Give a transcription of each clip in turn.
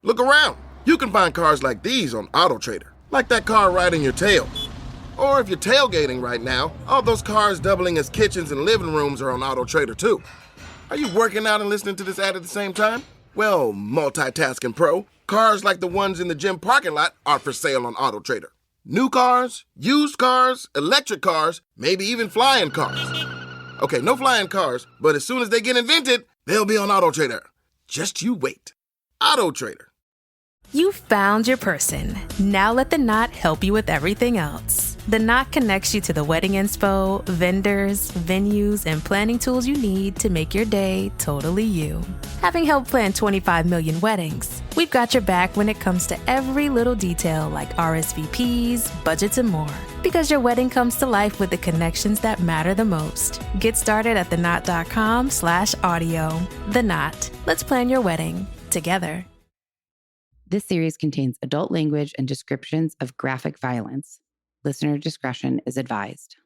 Look around. You can find cars like these on AutoTrader, like that car riding your tail. Or if you're tailgating right now, all those cars doubling as kitchens and living rooms are on AutoTrader too. Are you working out and listening to this ad at the same time? Well, multitasking pro, cars like the ones in the gym parking lot are for sale on AutoTrader. New cars, used cars, electric cars, maybe even flying cars. Okay, no flying cars, but as soon as they get invented, they'll be on AutoTrader. Just you wait. AutoTrader. You found your person. Now let the Knot help you with everything else. The Knot connects you to the wedding inspo, vendors, venues, and planning tools you need to make your day totally you. Having helped plan 25 million weddings, we've got your back when it comes to every little detail like RSVPs, budgets, and more. Because your wedding comes to life with the connections that matter the most. Get started at theknot.com/audio. The Knot. Let's plan your wedding together. This series contains adult language and descriptions of graphic violence. Listener discretion is advised.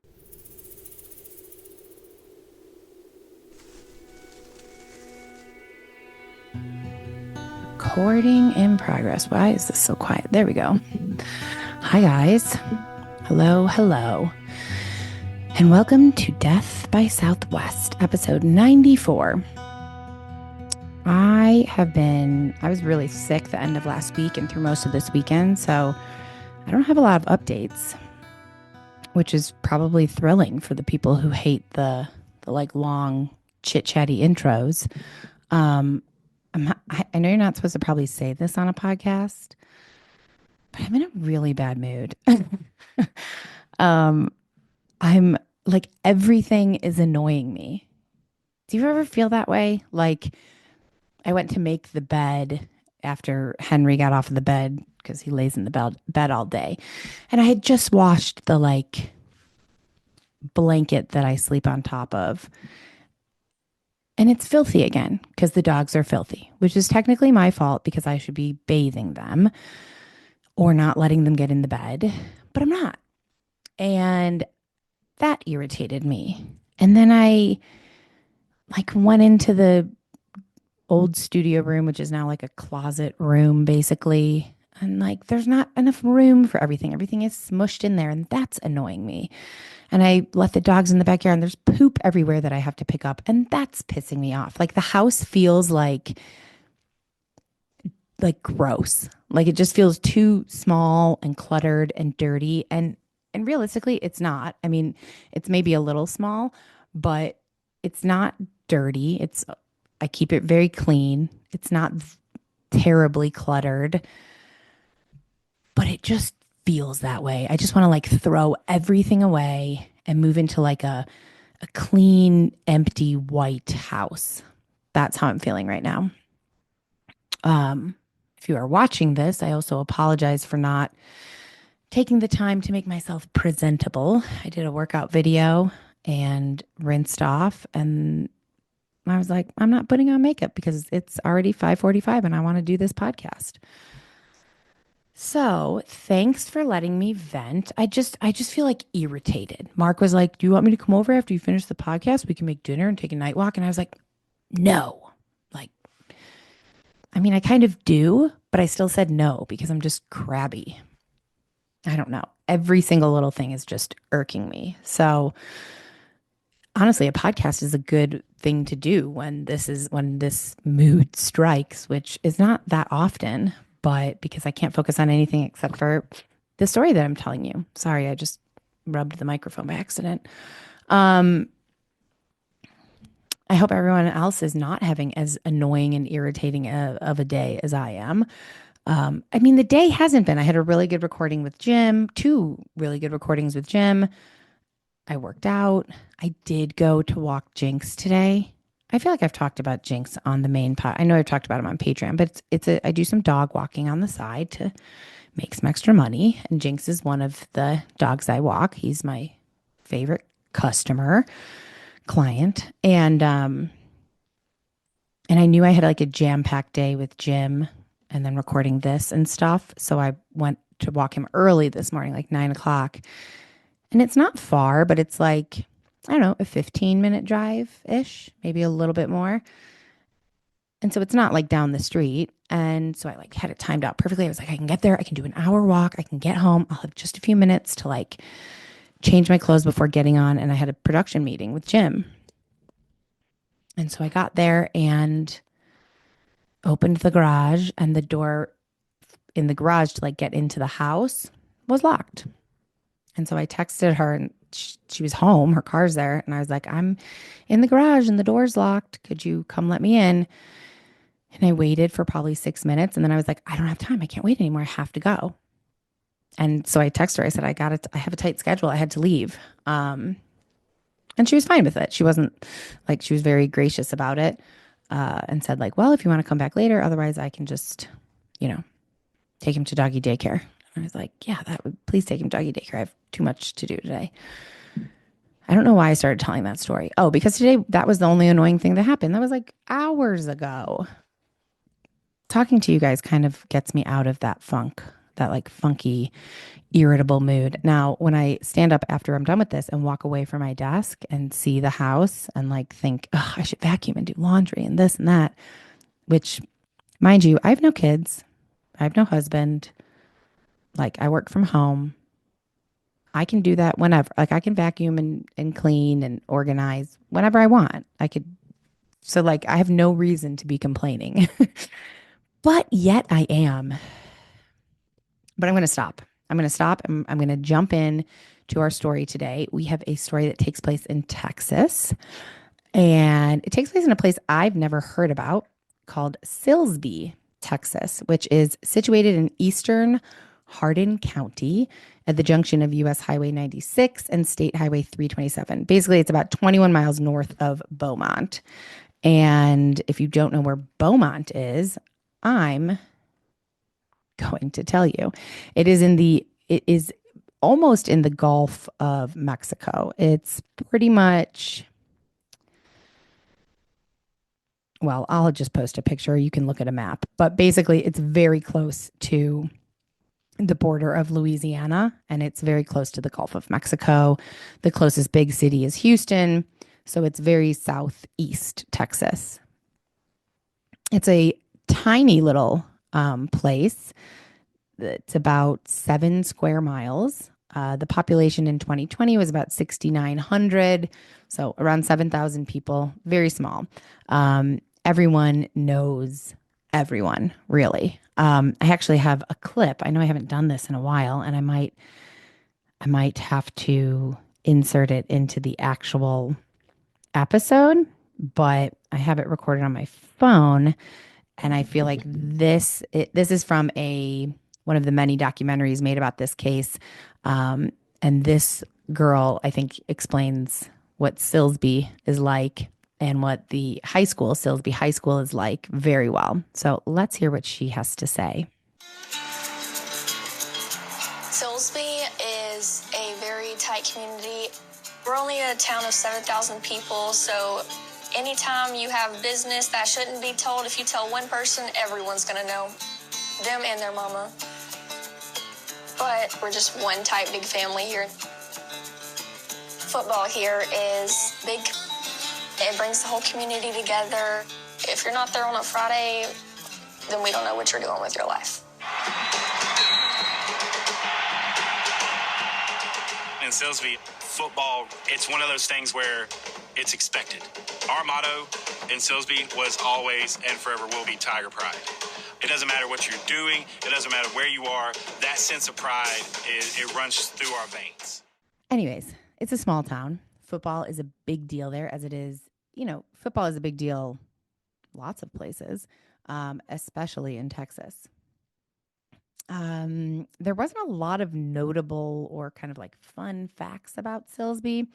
Recording in progress. Why is this so quiet? There we go. Hi, guys. Hello. And welcome to Death by Southwest, episode 94. I was really sick the end of last week and through most of this weekend, so I don't have a lot of updates, which is probably thrilling for the people who hate the like long chit-chatty intros. I know you're not supposed to probably say this on a podcast, but I'm in a really bad mood. I'm like, everything is annoying me. Do you ever feel that way? Like, I went to make the bed after Henry got off of the bed because he lays in the bed all day. And I had just washed the like blanket that I sleep on top of. And it's filthy again because the dogs are filthy, which is technically my fault because I should be bathing them or not letting them get in the bed, but I'm not. And that irritated me. And then I like went into the old studio room, which is now like a closet room, basically. And like, there's not enough room for everything. Everything is smushed in there, and that's annoying me. And I let the dogs in the backyard, and there's poop everywhere that I have to pick up, and that's pissing me off. Like, the house feels like gross. Like, it just feels too small and cluttered and dirty. And realistically, it's not. I mean, it's maybe a little small, but it's not dirty. I keep it very clean. It's not terribly cluttered, but it just feels that way. I just want to like throw everything away and move into like a clean, empty, white house. That's how I'm feeling right now. If you are watching this, I also apologize for not taking the time to make myself presentable. I did a workout video and rinsed off, and I was like, I'm not putting on makeup because it's already 5:45 and I want to do this podcast. So thanks for letting me vent. I just feel like irritated. Mark was like, do you want me to come over after you finish the podcast? We can make dinner and take a night walk. And I was like, no. Like, I mean, I kind of do, but I still said no because I'm just crabby. I don't know. Every single little thing is just irking me. So honestly, a podcast is a good thing to do when this mood strikes, which is not that often, but because I can't focus on anything except for the story that I'm telling you. Sorry, I just rubbed the microphone by accident. I hope everyone else is not having as annoying and irritating of a day as I am. I mean, the day hasn't been. I had a really good recording with Jim, 2 really good recordings with Jim. I worked out. I did go to walk Jinx today. I feel like I've talked about Jinx on the main pod. I know I've talked about him on Patreon, but I do some dog walking on the side to make some extra money. And Jinx is one of the dogs I walk. He's my favorite client. And I knew I had like a jam-packed day with Jim and then recording this and stuff. So I went to walk him early this morning, like 9:00. And it's not far, but it's like, I don't know, a 15-minute drive-ish, maybe a little bit more. And so it's not like down the street. And so I like had it timed out perfectly. I was like, I can get there. I can do an hour walk. I can get home. I'll have just a few minutes to like change my clothes before getting on. And I had a production meeting with Jim. And so I got there and opened the garage, and the door in the garage to like get into the house was locked. And so I texted her, and she was home. Her car's there. And I was like, I'm in the garage and the door's locked. Could you come let me in? And I waited for probably 6 minutes. And then I was like, I don't have time. I can't wait anymore. I have to go. And so I texted her. I said, I have a tight schedule. I had to leave. And she was fine with it. She wasn't like, she was very gracious about it. And said like, well, if you want to come back later, otherwise I can just, take him to doggy daycare. And I was like, yeah, please take him to doggy daycare. I have too much to do today. I don't know why I started telling that story. Oh, because today that was the only annoying thing that happened. That was like hours ago. Talking to you guys kind of gets me out of that funk, that like funky, irritable mood. Now, when I stand up after I'm done with this and walk away from my desk and see the house and like think, oh, I should vacuum and do laundry and this and that, which, mind you, I have no kids. I have no husband. Like, I work from home. I can do that whenever. Like, I can vacuum and clean and organize whenever I want. So like, I have no reason to be complaining. But yet I am. But I'm going to stop. I'm going to stop. I'm going to jump in to our story today. We have a story that takes place in Texas. And it takes place in a place I've never heard about called Silsbee, Texas, which is situated in eastern Hardin County at the junction of US Highway 96 and State Highway 327. Basically, it's about 21 miles north of Beaumont. And if you don't know where Beaumont is, I'm going to tell you. It is almost in the Gulf of Mexico. It's pretty much, well, I'll just post a picture. You can look at a map. But basically, it's very close to the border of Louisiana, and it's very close to the Gulf of Mexico. The closest big city is Houston. So it's very southeast Texas. It's a tiny little place. It's about 7 square miles. The population in 2020 was about 6,900. So around 7,000 people, very small. Everyone knows everyone, really. I actually have a clip. I know I haven't done this in a while, and I might have to insert it into the actual episode, but I have it recorded on my phone. And I feel like this is from one of the many documentaries made about this case. And this girl, I think, explains what Silsbee is like and what the Silsbee High School is like very well. So let's hear what she has to say. Silsbee is a very tight community. We're only a town of 7,000 people, so anytime you have business that shouldn't be told, if you tell one person, everyone's going to know, them and their mama. But we're just one tight, big family here. Football here is big. It brings the whole community together. If you're not there on a Friday, then we don't know what you're doing with your life. In Silsbee, football, it's one of those things where it's expected. Our motto in Silsbee was always and forever will be Tiger Pride. It doesn't matter what you're doing. It doesn't matter where you are. That sense of pride, it runs through our veins. Anyways, it's a small town. Football is a big deal there, as it is, football is a big deal lots of places, especially in Texas. There wasn't a lot of notable or kind of like fun facts about Silsbee.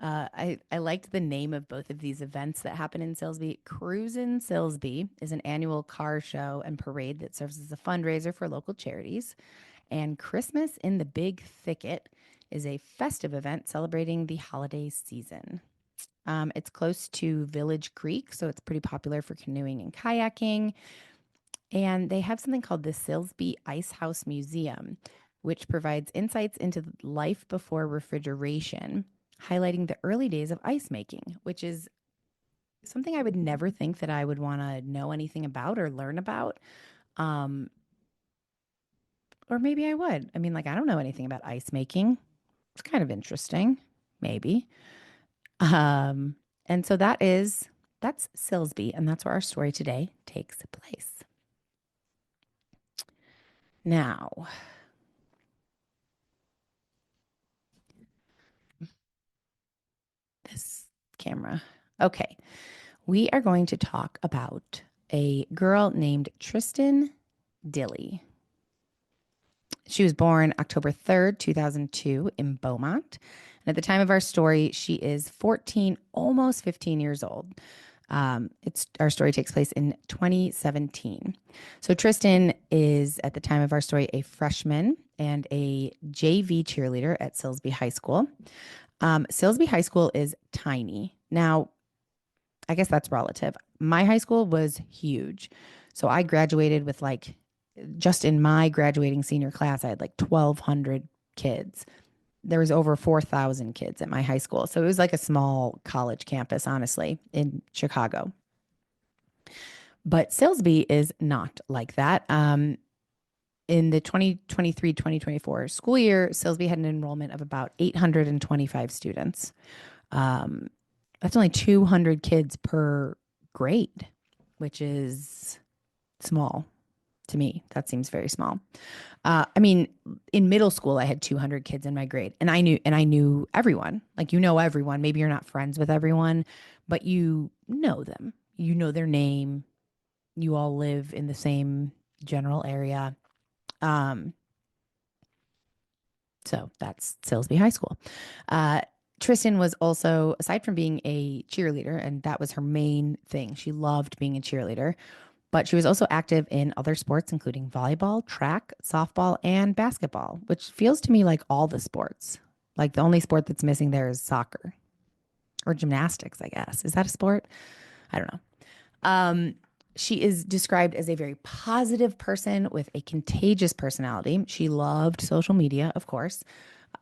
I liked the name of both of these events that happen in Silsbee. Cruisin' Silsbee is an annual car show and parade that serves as a fundraiser for local charities. And Christmas in the Big Thicket is a festive event celebrating the holiday season. It's close to Village Creek, so it's pretty popular for canoeing and kayaking. And they have something called the Silsbee Ice House Museum, which provides insights into life before refrigeration, highlighting the early days of ice making, which is something I would never think that I would want to know anything about or learn about. Um, or maybe I would. I mean, like, I don't know anything about ice making. It's kind of interesting, maybe. Um, and so that's Silsbee, and that's where our story today takes place. Now, this camera. Okay. We are going to talk about a girl named Tristan Dilley. She was born October 3rd, 2002 in Beaumont. And at the time of our story, she is 14, almost 15 years old. Our story takes place in 2017. So Tristan is, at the time of our story, a freshman and a JV cheerleader at Silsbee High School. Silsbee High School is tiny. Now, I guess that's relative. My high school was huge. So I graduated with just in my graduating senior class, I had 1,200 kids. There was over 4,000 kids at my high school. So it was like a small college campus, honestly, in Chicago. But Silsbee is not like that. In the 2023-2024 school year, Silsbee had an enrollment of about 825 students. That's only 200 kids per grade, which is small to me. That seems very small. I mean, in middle school, I had 200 kids in my grade, and I knew everyone. Everyone. Maybe you're not friends with everyone, but you know them. You know their name. You all live in the same general area. So that's Silsbee High School. Tristan was also, aside from being a cheerleader, and that was her main thing, she loved being a cheerleader, but she was also active in other sports, including volleyball, track, softball, and basketball, which feels to me like all the sports. Like the only sport that's missing there is soccer or gymnastics, I guess. Is that a sport? I don't know. She is described as a very positive person with a contagious personality. She loved social media, of course.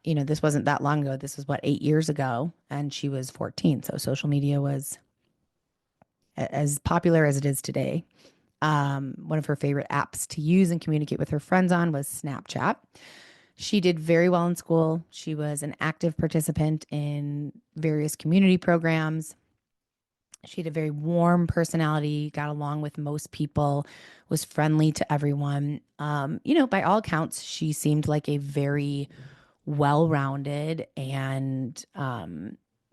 This wasn't that long ago. This was 8 years ago, and she was 14. So social media was as popular as it is today. One of her favorite apps to use and communicate with her friends on was Snapchat. She did very well in school. She was an active participant in various community programs. She had a very warm personality, got along with most people, was friendly to everyone. By all accounts, she seemed like a very well-rounded and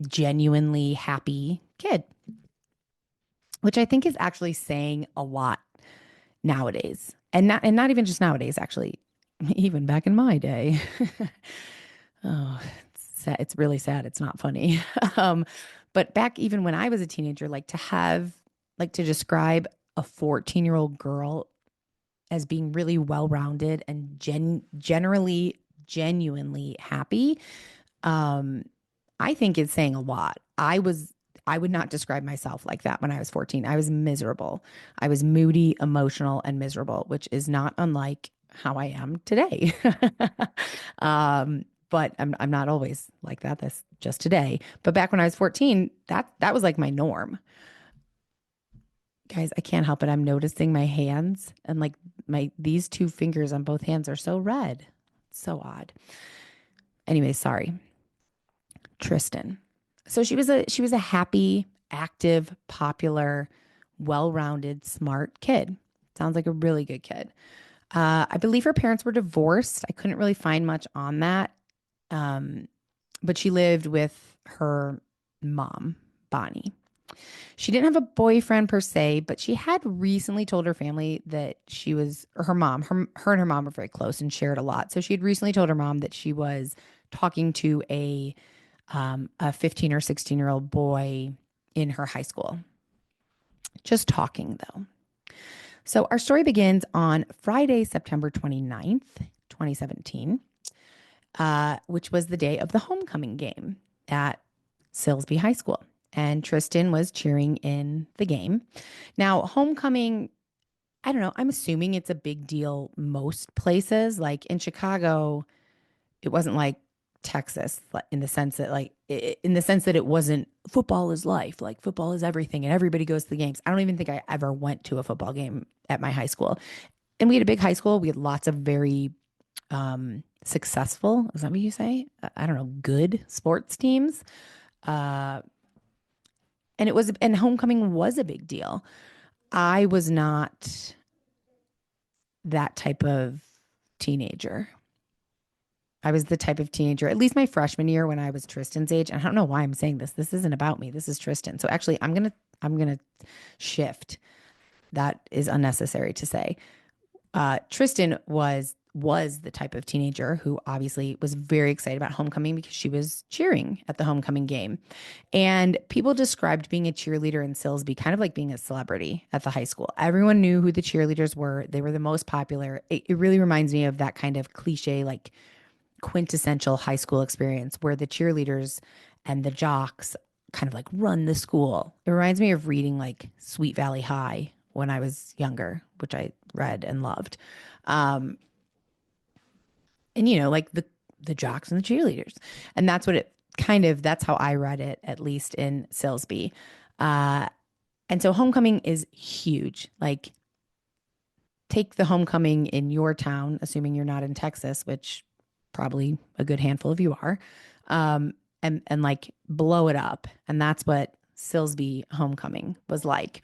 genuinely happy kid, which I think is actually saying a lot nowadays. And not even just nowadays, actually, even back in my day. Oh, it's sad. It's really sad. It's not funny. But back even when I was a teenager, to describe a 14-year-old girl as being really well-rounded and generally genuinely happy, I think it's saying a lot. I would not describe myself like that when I was 14. I was miserable. I was moody, emotional, and miserable, which is not unlike how I am today. But I'm not always like that. That's just today. But back when I was 14, that was like my norm. Guys, I can't help it. I'm noticing my hands and these two fingers on both hands are so red. It's so odd. Anyway, sorry. Tristan. So she was a happy, active, popular, well-rounded, smart kid. Sounds like a really good kid. I believe her parents were divorced. I couldn't really find much on that. But she lived with her mom, Bonnie. She didn't have a boyfriend per se, but she had recently told her family that she was, or her mom, her and her mom were very close and shared a lot. So she had recently told her mom that she was talking to a 15 or 16-year-old boy in her high school. Just talking, though. So our story begins on Friday, September 29th, 2017, which was the day of the homecoming game at Silsbee High School. And Tristan was cheering in the game. Now, homecoming, I don't know, I'm assuming it's a big deal most places. Like in Chicago, it wasn't like Texas in the sense that it wasn't football is life. Like football is everything and everybody goes to the games. I don't even think I ever went to a football game at my high school. And we had a big high school. We had lots of very successful, is that what you say? I don't know, good sports teams. Uh, and homecoming was a big deal. I was not that type of teenager. I was the type of teenager, at least my freshman year when I was Tristan's age. And I don't know why I'm saying this. This isn't about me. This is Tristan. So actually I'm gonna shift. That is unnecessary to say. Tristan was the type of teenager who obviously was very excited about homecoming because she was cheering at the homecoming game. And people described being a cheerleader in Silsbee kind of like being a celebrity at the high school. Everyone knew who the cheerleaders were. They were the most popular. It really reminds me of that kind of cliche, like quintessential high school experience where the cheerleaders and the jocks kind of like run the school. It reminds me of reading like Sweet Valley High when I was younger, which I read and loved. And like the jocks and the cheerleaders. And that's what that's how I read it, at least in Silsbee. And so homecoming is huge. Like take the homecoming in your town, assuming you're not in Texas, which probably a good handful of you are, and like blow it up. And that's what Silsbee homecoming was like.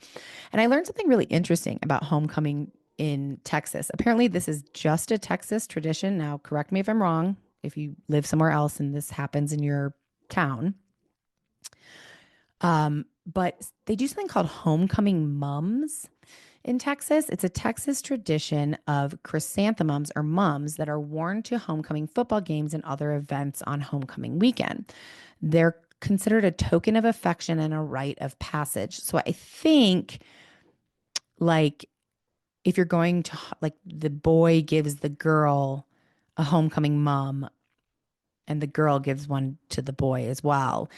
And I learned something really interesting about homecoming in Texas. Apparently, this is just a Texas tradition. Now, correct me if I'm wrong, if you live somewhere else and this happens in your town. But they do something called homecoming mums in Texas. It's a Texas tradition of chrysanthemums or mums that are worn to homecoming football games and other events on homecoming weekend. They're considered a token of affection and a rite of passage. So I think like if you're going to, like, the boy gives the girl a homecoming mum and the girl gives one to the boy as well.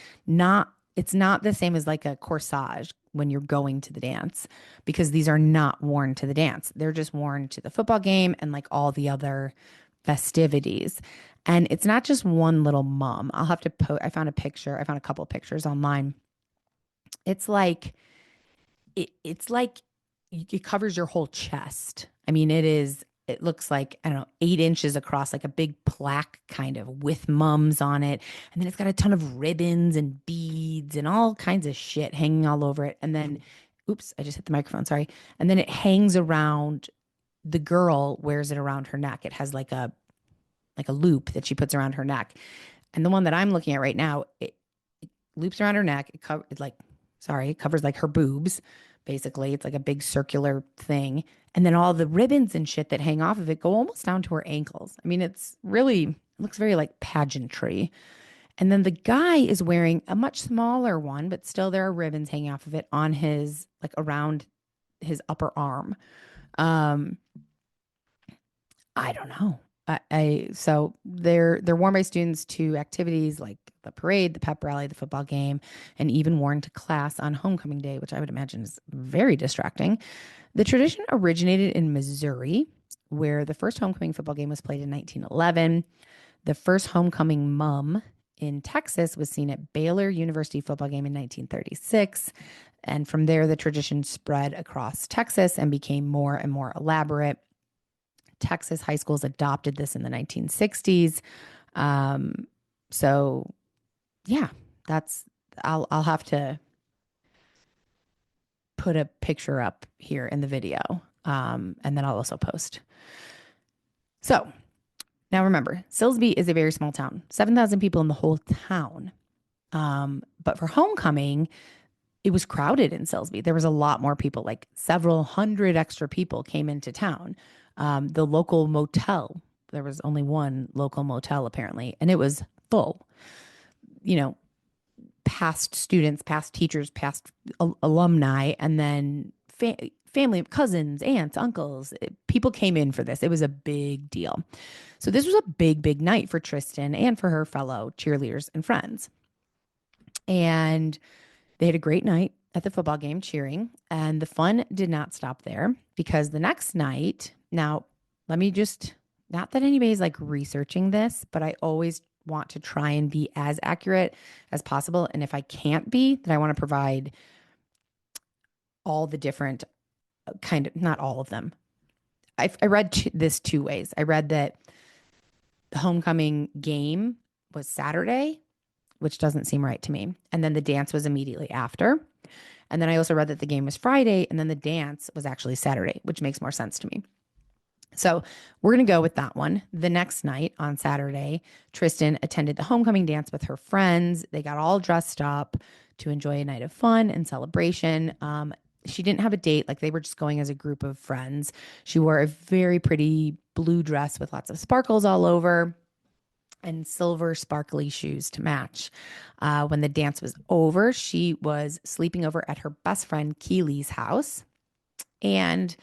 It's not the same as like a corsage when you're going to the dance, because these are not worn to the dance. They're just worn to the football game and like all the other festivities. And it's not just one little mum. I'll have to I found a couple of pictures online. It's like it covers your whole chest. I mean, it looks like, I don't know, 8 inches across, like a big plaque kind of with mums on it. And then it's got a ton of ribbons and beads and all kinds of shit hanging all over it. And then, oops, I just hit the microphone, sorry. And then it hangs around, the girl wears it around her neck. It has like a loop that she puts around her neck. And the one that I'm looking at right now, it loops around her neck. It covers like her boobs. Basically, it's like a big circular thing. And then all the ribbons and shit that hang off of it go almost down to her ankles. I mean, it looks very like pageantry. And then the guy is wearing a much smaller one, but still there are ribbons hanging off of it on his, like, around his upper arm. I don't know. So they're worn by students to activities like the parade, the pep rally, the football game, and even worn to class on homecoming day, which I would imagine is very distracting. The tradition originated in Missouri, where the first homecoming football game was played in 1911. The first homecoming mum in Texas was seen at Baylor University football game in 1936. And from there, the tradition spread across Texas and became more and more elaborate. Texas high schools adopted this in the 1960s. So yeah, I'll have to put a picture up here in the video. And then I'll also post. So now remember, Silsbee is a very small town, 7,000 people in the whole town. But for homecoming, it was crowded in Silsbee. There was a lot more people, like several hundred extra people came into town. The local motel, there was only one local motel apparently, and it was full. Past students, past teachers, past alumni, and then family, cousins, aunts, uncles. People came in for this. It was a big deal. So this was a big, big night for Tristan and for her fellow cheerleaders and friends. And they had a great night at the football game cheering. And the fun did not stop there, because the next night, now let me just, not that anybody's like researching this, but I always want to try and be as accurate as possible. And if I can't be, then I want to provide all the different not all of them. I read this two ways. I read that the homecoming game was Saturday, which doesn't seem right to me. And then the dance was immediately after. And then I also read that the game was Friday and then the dance was actually Saturday, which makes more sense to me. So we're going to go with that one. The next night on Saturday, Tristan attended the homecoming dance with her friends. They got all dressed up to enjoy a night of fun and celebration. She didn't have a date. Like, they were just going as a group of friends. She wore a very pretty blue dress with lots of sparkles all over and silver sparkly shoes to match. When the dance was over, she was sleeping over at her best friend Keely's house. And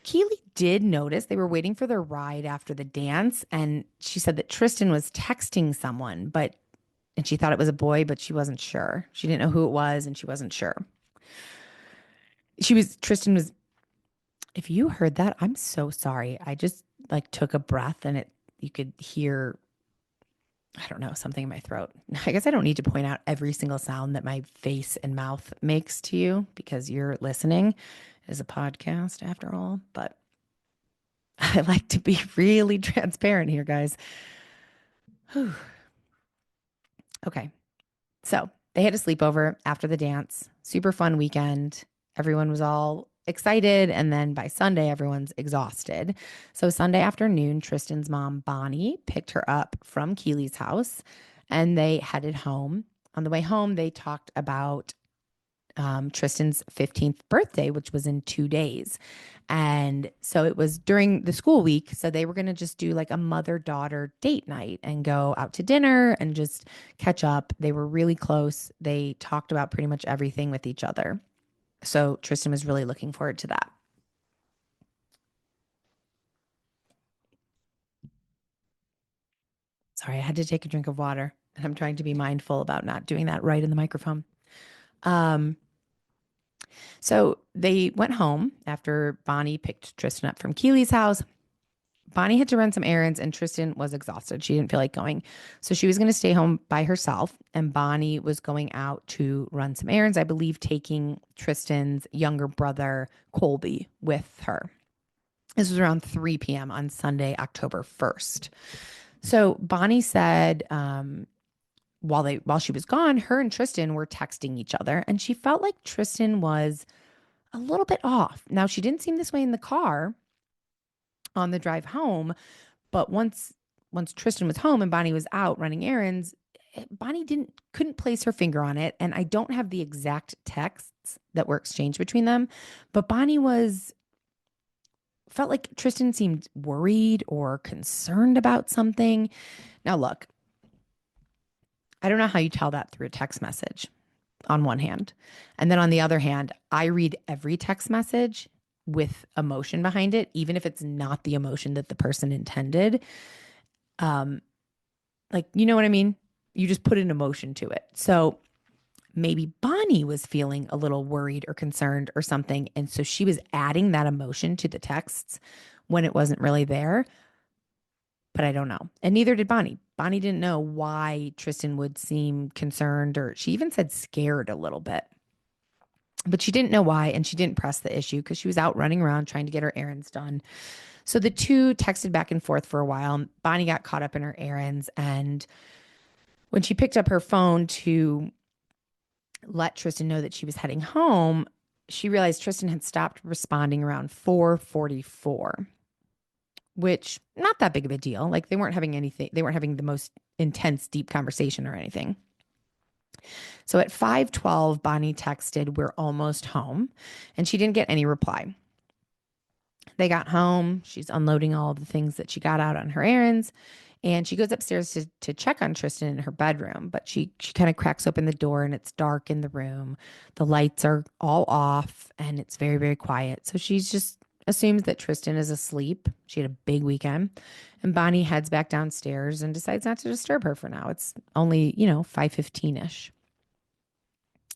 Keely did notice they were waiting for their ride after the dance. And she said that Tristan was texting someone, and she thought it was a boy, but she wasn't sure. She didn't know who it was and she wasn't sure. Tristan was, if you heard that, I'm so sorry. I just took a breath and you could hear, I don't know, something in my throat. I guess I don't need to point out every single sound that my face and mouth makes to you because you're listening. It is a podcast after all, but I like to be really transparent here, guys. Whew. Okay. So they had a sleepover after the dance. Super fun weekend. Everyone was all excited. And then by Sunday, everyone's exhausted. So Sunday afternoon, Tristan's mom, Bonnie, picked her up from Keely's house and they headed home. On the way home, they talked about Tristan's 15th birthday, which was in 2 days. And so it was during the school week. So they were going to just do a mother-daughter date night and go out to dinner and just catch up. They were really close. They talked about pretty much everything with each other. So Tristan was really looking forward to that. Sorry, I had to take a drink of water and I'm trying to be mindful about not doing that right in the microphone. So they went home after Bonnie picked Tristan up from Keely's house. Bonnie had to run some errands and Tristan was exhausted. She didn't feel like going. So she was going to stay home by herself and Bonnie was going out to run some errands, I believe taking Tristan's younger brother, Colby, with her. This was around 3 p.m. on Sunday, October 1st. So Bonnie said while she was gone, her and Tristan were texting each other and she felt like Tristan was a little bit off. Now, she didn't seem this way in the car on the drive home, but once Tristan was home and Bonnie was out running errands, Bonnie couldn't place her finger on it. And I don't have the exact texts that were exchanged between them, but Bonnie felt like Tristan seemed worried or concerned about something. Now, look, I don't know how you tell that through a text message on one hand. And then on the other hand, I read every text message with emotion behind it, even if it's not the emotion that the person intended. You know what I mean? You just put an emotion to it. So maybe Bonnie was feeling a little worried or concerned or something. And so she was adding that emotion to the texts when it wasn't really there. But I don't know. And neither did Bonnie. Bonnie didn't know why Tristan would seem concerned, or she even said scared a little bit. But she didn't know why, and she didn't press the issue because she was out running around trying to get her errands done. So the two texted back and forth for a while. Bonnie got caught up in her errands, and when she picked up her phone to let Tristan know that she was heading home, she realized Tristan had stopped responding around 4:44, which not that big of a deal. They weren't having the most intense, deep conversation or anything. So at 5:12, Bonnie texted, "We're almost home," and she didn't get any reply. They got home. She's unloading all of the things that she got out on her errands, and she goes upstairs to check on Tristan in her bedroom, but she kind of cracks open the door and it's dark in the room. The lights are all off and it's very, very quiet. So she's just assumes that Tristan is asleep. She had a big weekend. And Bonnie heads back downstairs and decides not to disturb her for now. It's only, 5:15-ish.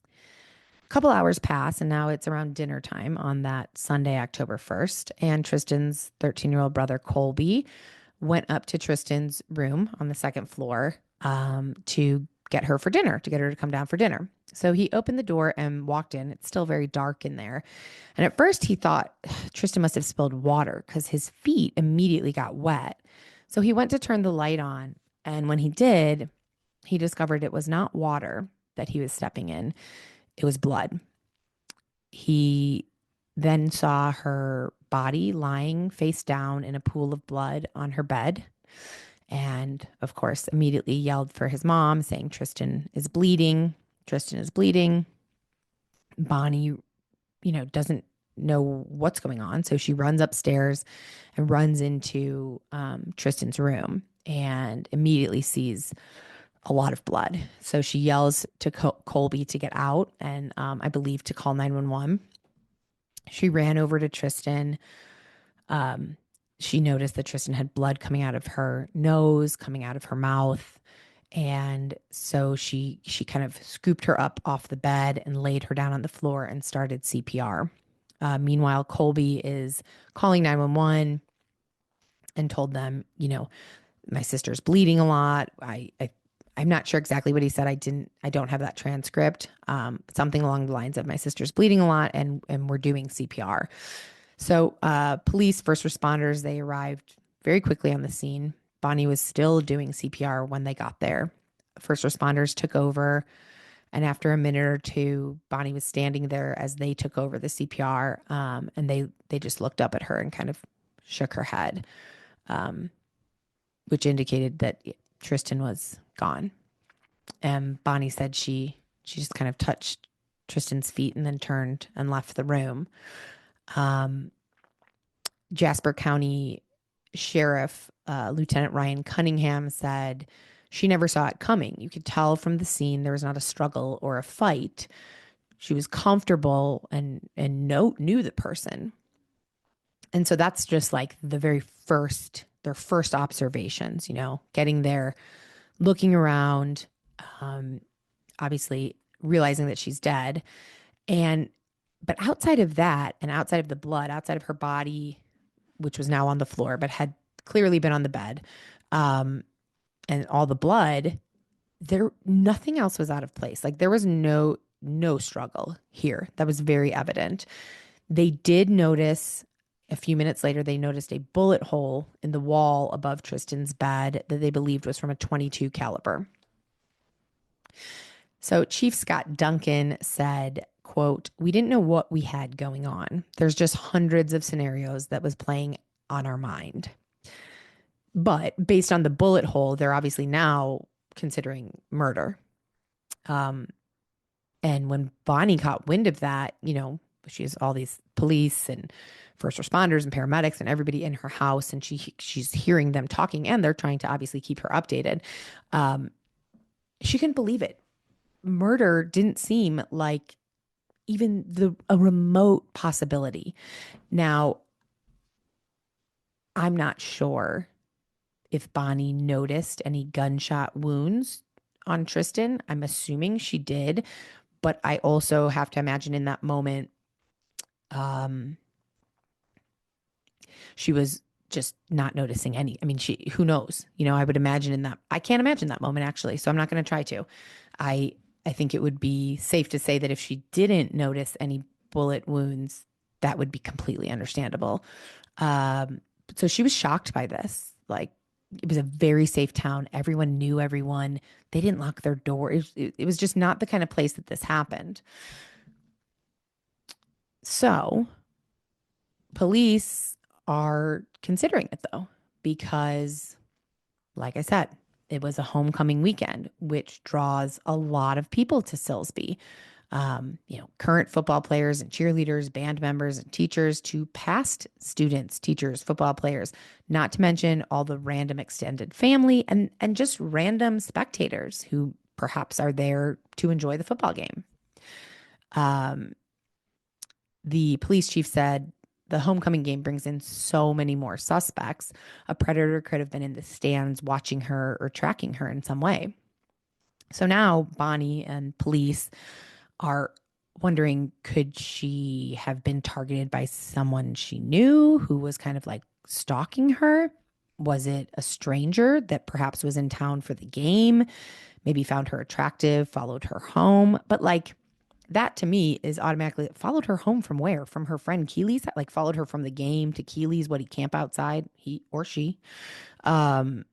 A couple hours pass and now it's around dinner time on that Sunday, October 1st. And Tristan's 13-year-old brother, Colby, went up to Tristan's room on the second floor to get her for dinner, to get her to come down for dinner. So he opened the door and walked in. It's still very dark in there. And at first he thought Tristan must have spilled water because his feet immediately got wet. So he went to turn the light on. And when he did, he discovered it was not water that he was stepping in, it was blood. He then saw her body lying face down in a pool of blood on her bed. And of course, immediately yelled for his mom, saying, Tristan is bleeding. Tristan is bleeding. Bonnie, doesn't know what's going on. So she runs upstairs and runs into Tristan's room and immediately sees a lot of blood. So she yells to Colby to get out and I believe to call 911. She ran over to Tristan. She noticed that Tristan had blood coming out of her nose, coming out of her mouth. And so she kind of scooped her up off the bed and laid her down on the floor and started CPR. Meanwhile, Colby is calling 911 and told them, my sister's bleeding a lot. I'm not sure exactly what he said. I don't have that transcript. Something along the lines of my sister's bleeding a lot and we're doing CPR. So police, first responders, they arrived very quickly on the scene. Bonnie was still doing CPR when they got there. First responders took over. And after a minute or two, Bonnie was standing there as they took over the CPR. And they just looked up at her and kind of shook her head, which indicated that Tristan was gone. And Bonnie said she just kind of touched Tristan's feet and then turned and left the room. Jasper County Sheriff Lieutenant Ryan Cunningham said she never saw it coming. You could tell from the scene there was not a struggle or a fight. She was comfortable and knew the person. And so that's just like their first observations, getting there, looking around, obviously realizing that she's dead. But outside of that, and outside of the blood, outside of her body, which was now on the floor, but had clearly been on the bed, and all the blood, nothing else was out of place. Like there was no struggle here. That was very evident. They did notice a few minutes later, they noticed a bullet hole in the wall above Tristan's bed that they believed was from a .22 caliber. So Chief Scott Duncan said, quote, "We didn't know what we had going on. There's just hundreds of scenarios that was playing on our mind. But based on the bullet hole, they're obviously now considering murder." And when Bonnie caught wind of that, she has all these police and first responders and paramedics and everybody in her house, and she's hearing them talking, and they're trying to obviously keep her updated. She couldn't believe it. Murder didn't seem like even a remote possibility. Now, I'm not sure if Bonnie noticed any gunshot wounds on Tristan. I'm assuming she did, but I also have to imagine in that moment, she was just not noticing any. I mean, who knows? I would imagine I can't imagine that moment actually, so I'm not going to try to. I think it would be safe to say that if she didn't notice any bullet wounds, that would be completely understandable. So she was shocked by this. Like, it was a very safe town. Everyone knew everyone. They didn't lock their door. It was just not the kind of place that this happened. So police are considering it though, because like I said, it was a homecoming weekend, which draws a lot of people to Silsbee. Current football players and cheerleaders, band members and teachers, to past students, teachers, football players, not to mention all the random extended family and just random spectators who perhaps are there to enjoy the football game. The police chief said the homecoming game brings in so many more suspects. A predator could have been in the stands watching her or tracking her in some way. So now Bonnie and police are wondering, could she have been targeted by someone she knew who was kind of like stalking her? Was it a stranger that perhaps was in town for the game, maybe found her attractive, followed her home? But like that to me is automatically followed her home from where? From her friend Keely's? Like followed her from the game to Keely's? What, he camp outside? He or she? Um,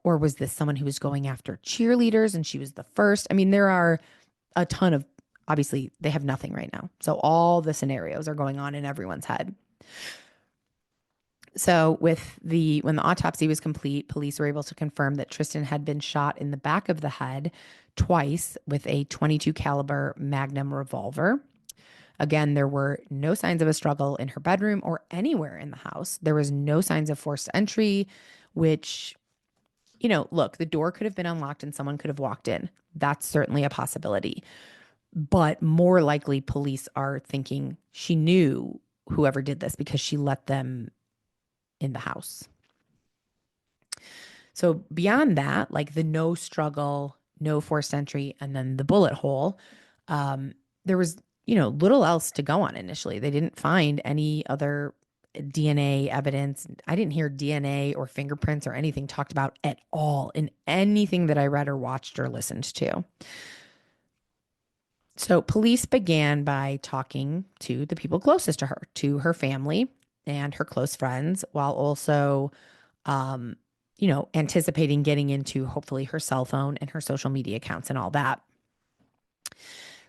or was this someone who was going after cheerleaders and she was the first? I mean, there are a ton of, obviously, they have nothing right now. So all the scenarios are going on in everyone's head. So when the autopsy was complete, police were able to confirm that Tristan had been shot in the back of the head twice with a 22 caliber Magnum revolver. Again, there were no signs of a struggle in her bedroom or anywhere in the house. There was no signs of forced entry, which, look, the door could have been unlocked and someone could have walked in. That's certainly a possibility. But more likely, police are thinking she knew whoever did this because she let them in the house. So beyond that, like the no struggle, no forced entry, and then the bullet hole, there was, little else to go on initially. They didn't find any other DNA evidence. I didn't hear DNA or fingerprints or anything talked about at all in anything that I read or watched or listened to. So police began by talking to the people closest to her, to her family and her close friends, while also, anticipating getting into hopefully her cell phone and her social media accounts and all that.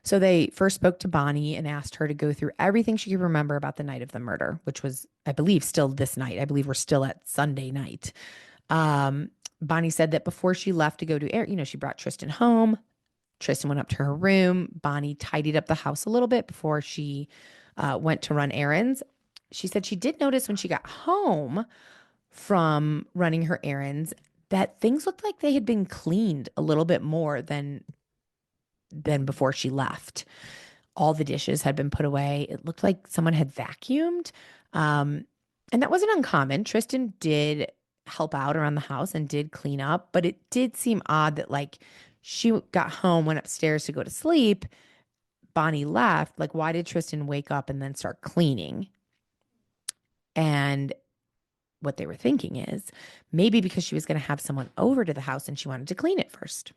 So they first spoke to Bonnie and asked her to go through everything she could remember about the night of the murder, which was, I believe, still this night. I believe we're still at Sunday night. Bonnie said that before she left to go to air, she brought Tristan home. Tristan went up to her room. Bonnie tidied up the house a little bit before she went to run errands. She said she did notice when she got home from running her errands that things looked like they had been cleaned a little bit more than before she left. All the dishes had been put away. It looked like someone had vacuumed. And that wasn't uncommon. Tristan did help out around the house and did clean up, but it did seem odd that like she got home, went upstairs to go to sleep. Bonnie left. Like, why did Tristan wake up and then start cleaning? And what they were thinking is maybe because she was going to have someone over to the house and she wanted to clean it first.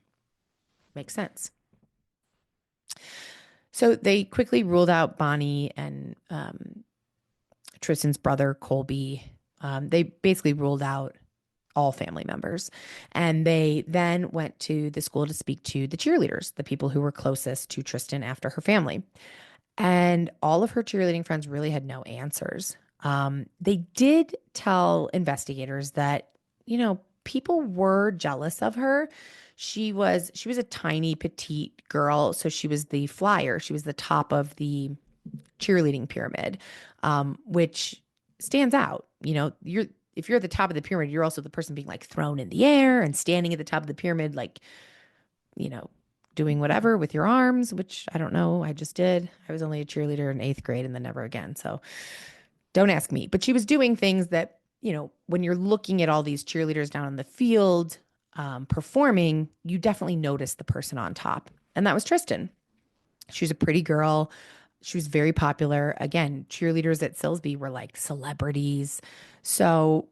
Makes sense. So they quickly ruled out Bonnie and Tristan's brother, Colby. They basically ruled out all family members. And they then went to the school to speak to the cheerleaders, the people who were closest to Tristan after her family. And all of her cheerleading friends really had no answers. They did tell investigators that, people were jealous of her. She was a tiny, petite girl. So she was the flyer. She was the top of the cheerleading pyramid, which stands out. If you're at the top of the pyramid, you're also the person being like thrown in the air and standing at the top of the pyramid, like, doing whatever with your arms, which I don't know. I just did. I was only a cheerleader in 8th grade and then never again. So don't ask me. But she was doing things that, when you're looking at all these cheerleaders down in the field performing, you definitely notice the person on top. And that was Tristan. She was a pretty girl. She was very popular. Again, cheerleaders at Silsbee were like celebrities. So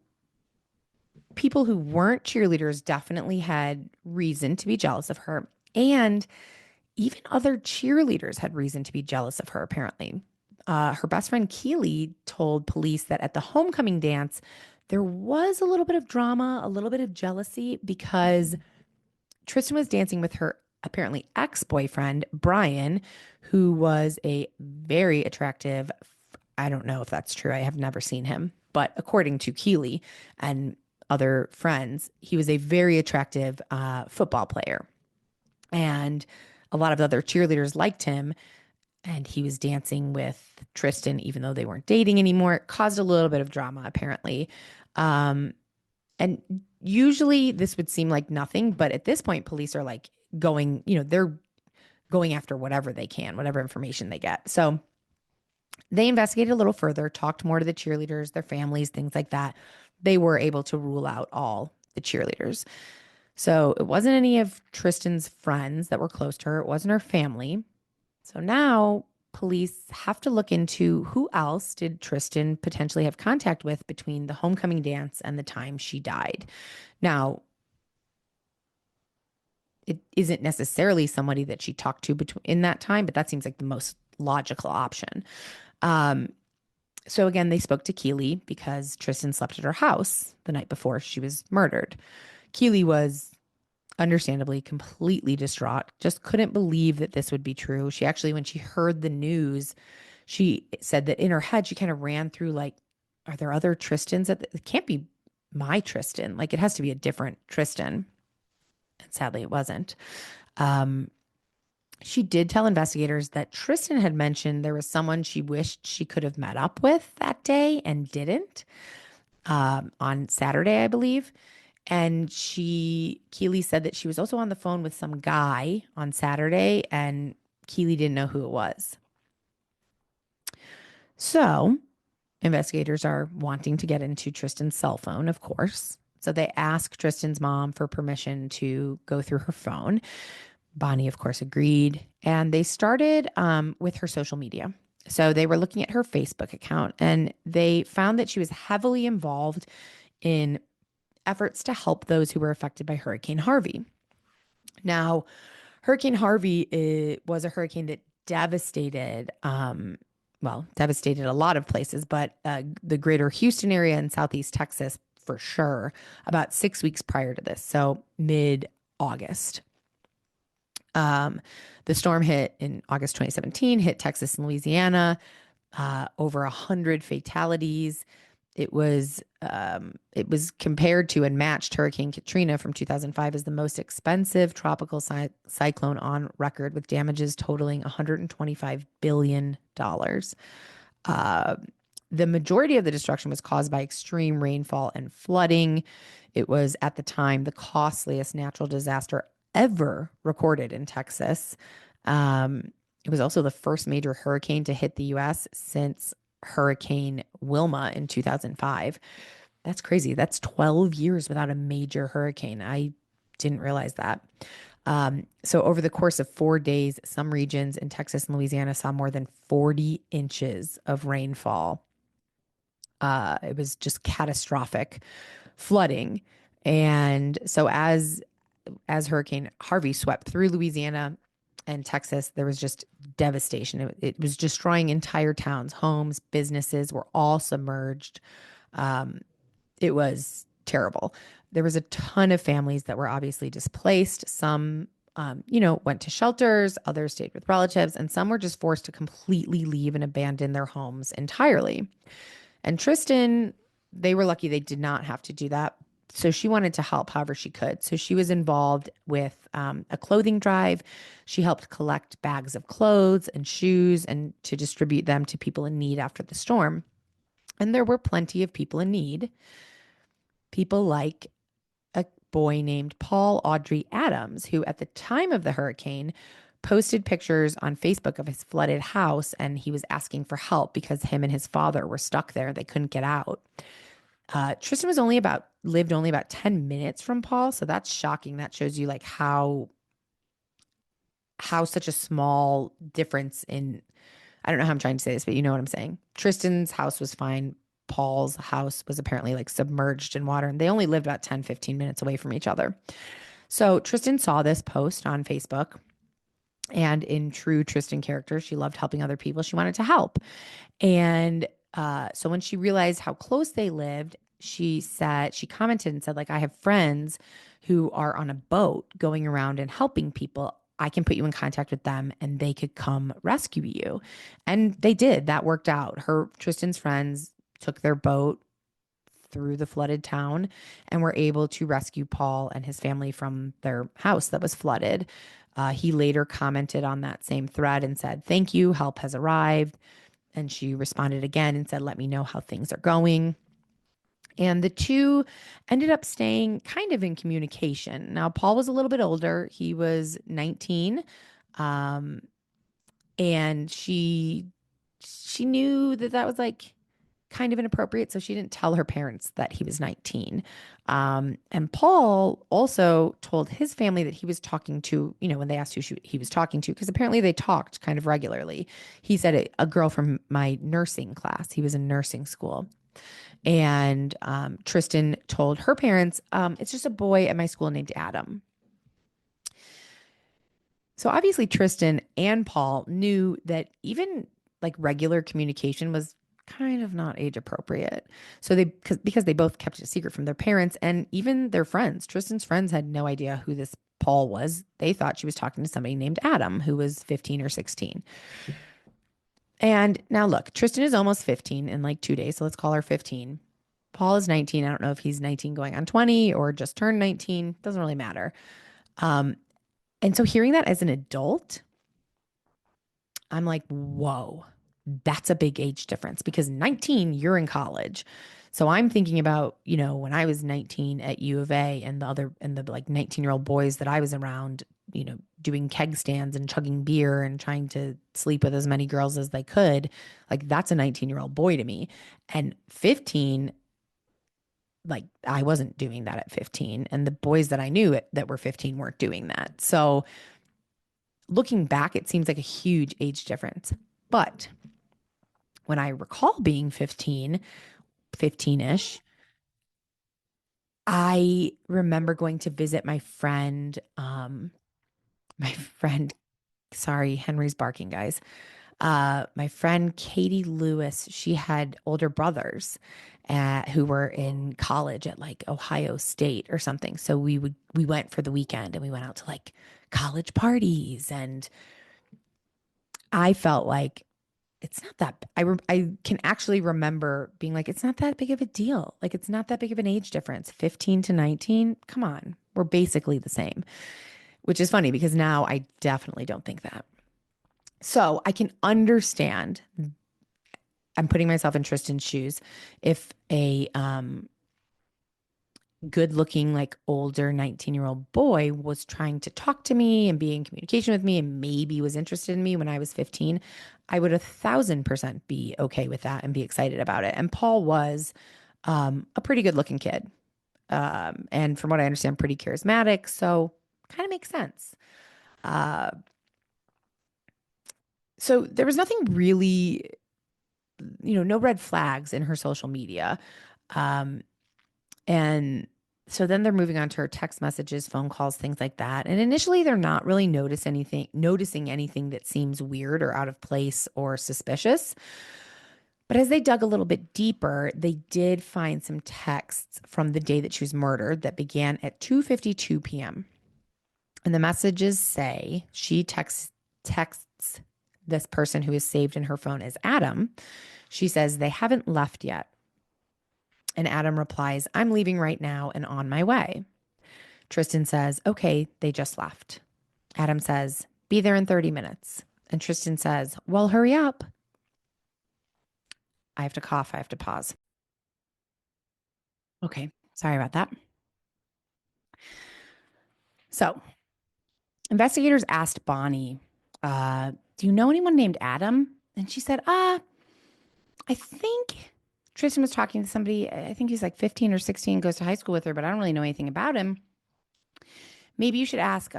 people who weren't cheerleaders definitely had reason to be jealous of her. And even other cheerleaders had reason to be jealous of her, apparently. Her best friend Keely told police that at the homecoming dance, there was a little bit of drama, a little bit of jealousy, because Tristan was dancing with her apparently ex-boyfriend, Brian, who was a very attractive, I don't know if that's true, I have never seen him, but according to Keely and other friends, he was a very attractive football player. And a lot of the other cheerleaders liked him. And he was dancing with Tristan, even though they weren't dating anymore. It caused a little bit of drama, apparently. And usually this would seem like nothing, but at this point, police are like going, they're going after whatever they can, whatever information they get. So they investigated a little further, talked more to the cheerleaders, their families, things like that. They were able to rule out all the cheerleaders. So it wasn't any of Tristan's friends that were close to her. It wasn't her family. So now police have to look into who else did Tristan potentially have contact with between the homecoming dance and the time she died. Now, it isn't necessarily somebody that she talked to between in that time, but that seems like the most logical option. So again, they spoke to Keely because Tristan slept at her house the night before she was murdered. Keely was understandably completely distraught, just couldn't believe that this would be true. She actually, when she heard the news, she said that in her head, she kind of ran through like, are there other Tristans? It can't be my Tristan. Like, it has to be a different Tristan. And sadly, it wasn't. She did tell investigators that Tristan had mentioned there was someone she wished she could have met up with that day and didn't, on Saturday, I believe. And Keely said that she was also on the phone with some guy on Saturday, and Keely didn't know who it was. So investigators are wanting to get into Tristan's cell phone, of course. So they ask Tristan's mom for permission to go through her phone. Bonnie, of course, agreed. And they started with her social media. So they were looking at her Facebook account, and they found that she was heavily involved in efforts to help those who were affected by Hurricane Harvey. Now, Hurricane Harvey was a hurricane that devastated a lot of places, but the greater Houston area and Southeast Texas for sure, about 6 weeks prior to this. So mid-August. The storm hit in August 2017, hit Texas and Louisiana, over 100 fatalities. It was compared to and matched Hurricane Katrina from 2005 as the most expensive tropical cyclone on record, with damages totaling $125 billion. The majority of the destruction was caused by extreme rainfall and flooding. It was at the time the costliest natural disaster ever recorded in Texas. It was also the first major hurricane to hit the U.S. since Hurricane Wilma in 2005. That's crazy. That's 12 years without a major hurricane. I didn't realize that. So over the course of 4 days, some regions in Texas and Louisiana saw more than 40 inches of rainfall. It was just catastrophic flooding. And so as Hurricane Harvey swept through Louisiana and Texas, there was just devastation. It was destroying entire towns. Homes, businesses were all submerged. It was terrible. There was a ton of families that were obviously displaced. Some, went to shelters, others stayed with relatives, and some were just forced to completely leave and abandon their homes entirely. And Tristan, they were lucky they did not have to do that. So she wanted to help however she could. So she was involved with a clothing drive. She helped collect bags of clothes and shoes and to distribute them to people in need after the storm. And there were plenty of people in need. People like a boy named Paul Audrey Adams, who at the time of the hurricane posted pictures on Facebook of his flooded house, and he was asking for help because him and his father were stuck there. They couldn't get out. Tristan lived only about 10 minutes from Paul. So that's shocking. That shows you like how such a small difference in, I don't know how I'm trying to say this, but you know what I'm saying. Tristan's house was fine. Paul's house was apparently like submerged in water, and they only lived about 10, 15 minutes away from each other. So Tristan saw this post on Facebook, and in true Tristan character, she loved helping other people. She wanted to help. And so when she realized how close they lived, she commented and said, like, I have friends who are on a boat going around and helping people. I can put you in contact with them and they could come rescue you. And they did. That worked out. Tristan's friends took their boat through the flooded town and were able to rescue Paul and his family from their house that was flooded. He later commented on that same thread and said, thank you, help has arrived. And she responded again and said, let me know how things are going. And the two ended up staying kind of in communication. Now, Paul was a little bit older. He was 19. And she knew that was like kind of inappropriate. So she didn't tell her parents that he was 19. And Paul also told his family that he was talking to, when they asked who he was talking to, because apparently they talked kind of regularly. He said a girl from my nursing class. He was in nursing school. And Tristan told her parents, it's just a boy at my school named Adam. So obviously Tristan and Paul knew that even like regular communication was kind of not age appropriate. So because they both kept it a secret from their parents and even their friends. Tristan's friends had no idea who this Paul was. They thought she was talking to somebody named Adam, who was 15 or 16. And now look, Tristan is almost 15 in like 2 days. So let's call her 15. Paul is 19. I don't know if he's 19 going on 20 or just turned 19. Doesn't really matter. And so hearing that as an adult, I'm like, whoa, that's a big age difference, because 19, you're in college. So I'm thinking about, when I was 19 at U of A and the like 19-year-old boys that I was around, doing keg stands and chugging beer and trying to sleep with as many girls as they could. Like that's a 19-year-old boy to me. And 15, like I wasn't doing that at 15. And the boys that I knew that were 15 weren't doing that. So looking back, it seems like a huge age difference. But when I recall being 15-ish, I remember going to visit my friend, sorry, Henry's barking, guys. My friend Katie Lewis, she had older brothers who were in college at like Ohio State or something. So we went for the weekend and we went out to like college parties, and I felt like it's not that, I can actually remember being like, it's not that big of a deal. Like it's not that big of an age difference. 15 to 19, come on, we're basically the same, which is funny because now I definitely don't think that. So I can understand, I'm putting myself in Tristan's shoes, if a good-looking, like older 19-year-old boy was trying to talk to me and be in communication with me and maybe was interested in me when I was 15, I would 1,000% be okay with that and be excited about it. And Paul was a pretty good-looking kid. And from what I understand, pretty charismatic. So kind of makes sense. So there was nothing really, no red flags in her social media. And so then they're moving on to her text messages, phone calls, things like that. And initially they're not really noticing anything that seems weird or out of place or suspicious. But as they dug a little bit deeper, they did find some texts from the day that she was murdered that began at 2:52 p.m. And the messages say she texts this person who is saved in her phone as Adam. She says, "They haven't left yet." And Adam replies, "I'm leaving right now and on my way." Tristan says, "Okay, they just left." Adam says, "Be there in 30 minutes. And Tristan says, "Well, hurry up." I have to cough. I have to pause. Okay, sorry about that. So, investigators asked Bonnie, do you know anyone named Adam? And she said, I think Tristan was talking to somebody, I think he's like 15 or 16, goes to high school with her, but I don't really know anything about him. Maybe you should ask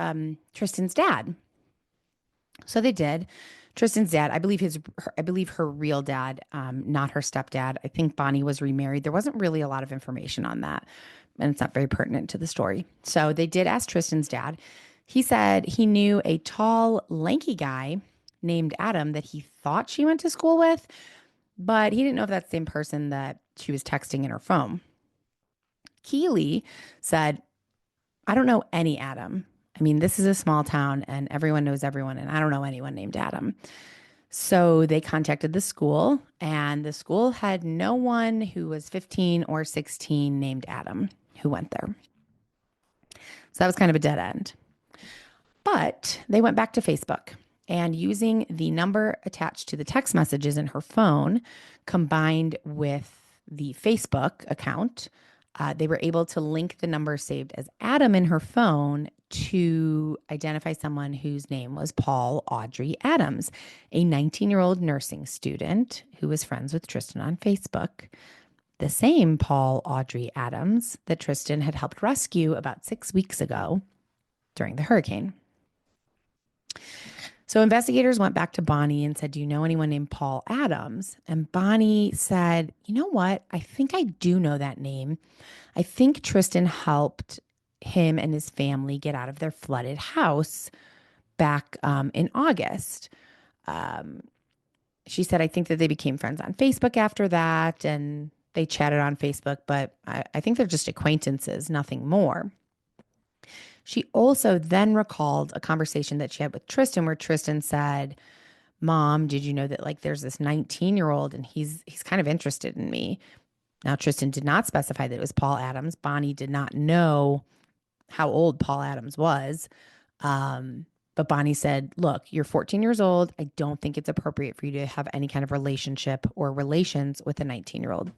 Tristan's dad. So they did. Tristan's dad, I believe her real dad, not her stepdad. I think Bonnie was remarried. There wasn't really a lot of information on that, and it's not very pertinent to the story. So they did ask Tristan's dad. He said he knew a tall, lanky guy named Adam that he thought she went to school with, but he didn't know if that's the same person that she was texting in her phone. Keeley said, "I don't know any Adam. I mean, this is a small town and everyone knows everyone, and I don't know anyone named Adam." So they contacted the school, and the school had no one who was 15 or 16 named Adam who went there. So that was kind of a dead end. But they went back to Facebook, and using the number attached to the text messages in her phone combined with the Facebook account, They were able to link the number saved as Adam in her phone to identify someone whose name was Paul Audrey Adams, a 19-year-old nursing student who was friends with Tristan on Facebook. The same Paul Audrey Adams that Tristan had helped rescue about 6 weeks ago during the hurricane. So investigators went back to Bonnie and said, do you know anyone named Paul Adams? And Bonnie said, you know what? I think I do know that name. I think Tristan helped him and his family get out of their flooded house back in August. She said, I think that they became friends on Facebook after that, and they chatted on Facebook, but I think they're just acquaintances, nothing more. She also then recalled a conversation that she had with Tristan where Tristan said, Mom, did you know that like there's this 19-year-old and he's kind of interested in me? Now, Tristan did not specify that it was Paul Adams. Bonnie did not know how old Paul Adams was. But Bonnie said, look, you're 14 years old. I don't think it's appropriate for you to have any kind of relationship or relations with a 19-year-old.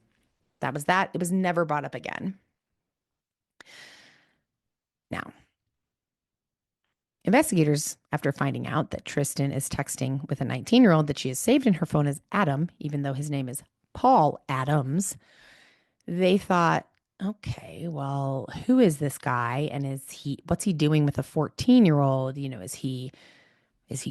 That was that. It was never brought up again. Now, investigators, after finding out that Tristan is texting with a 19-year-old that she has saved in her phone as Adam, even though his name is Paul Adams, they thought, okay, well, who is this guy? And what's he doing with a 14-year-old? You know, is he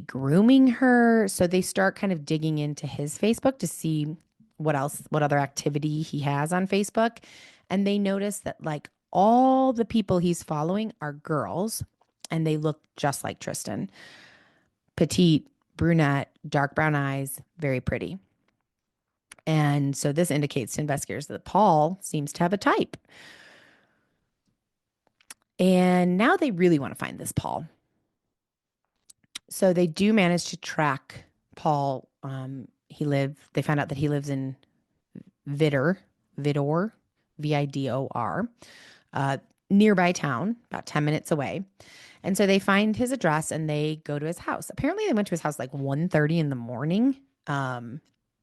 grooming her? So they start kind of digging into his Facebook to see what other activity he has on Facebook. And they notice that like all the people he's following are girls, and they look just like Tristan. Petite, brunette, dark brown eyes, very pretty. And so this indicates to investigators that Paul seems to have a type. And now they really want to find this Paul. So they do manage to track Paul. They found out that he lives in Vidor, Vidor, nearby town, about 10 minutes away. And so they find his address and they go to his house. Apparently they went to his house like 1:30 in the morning on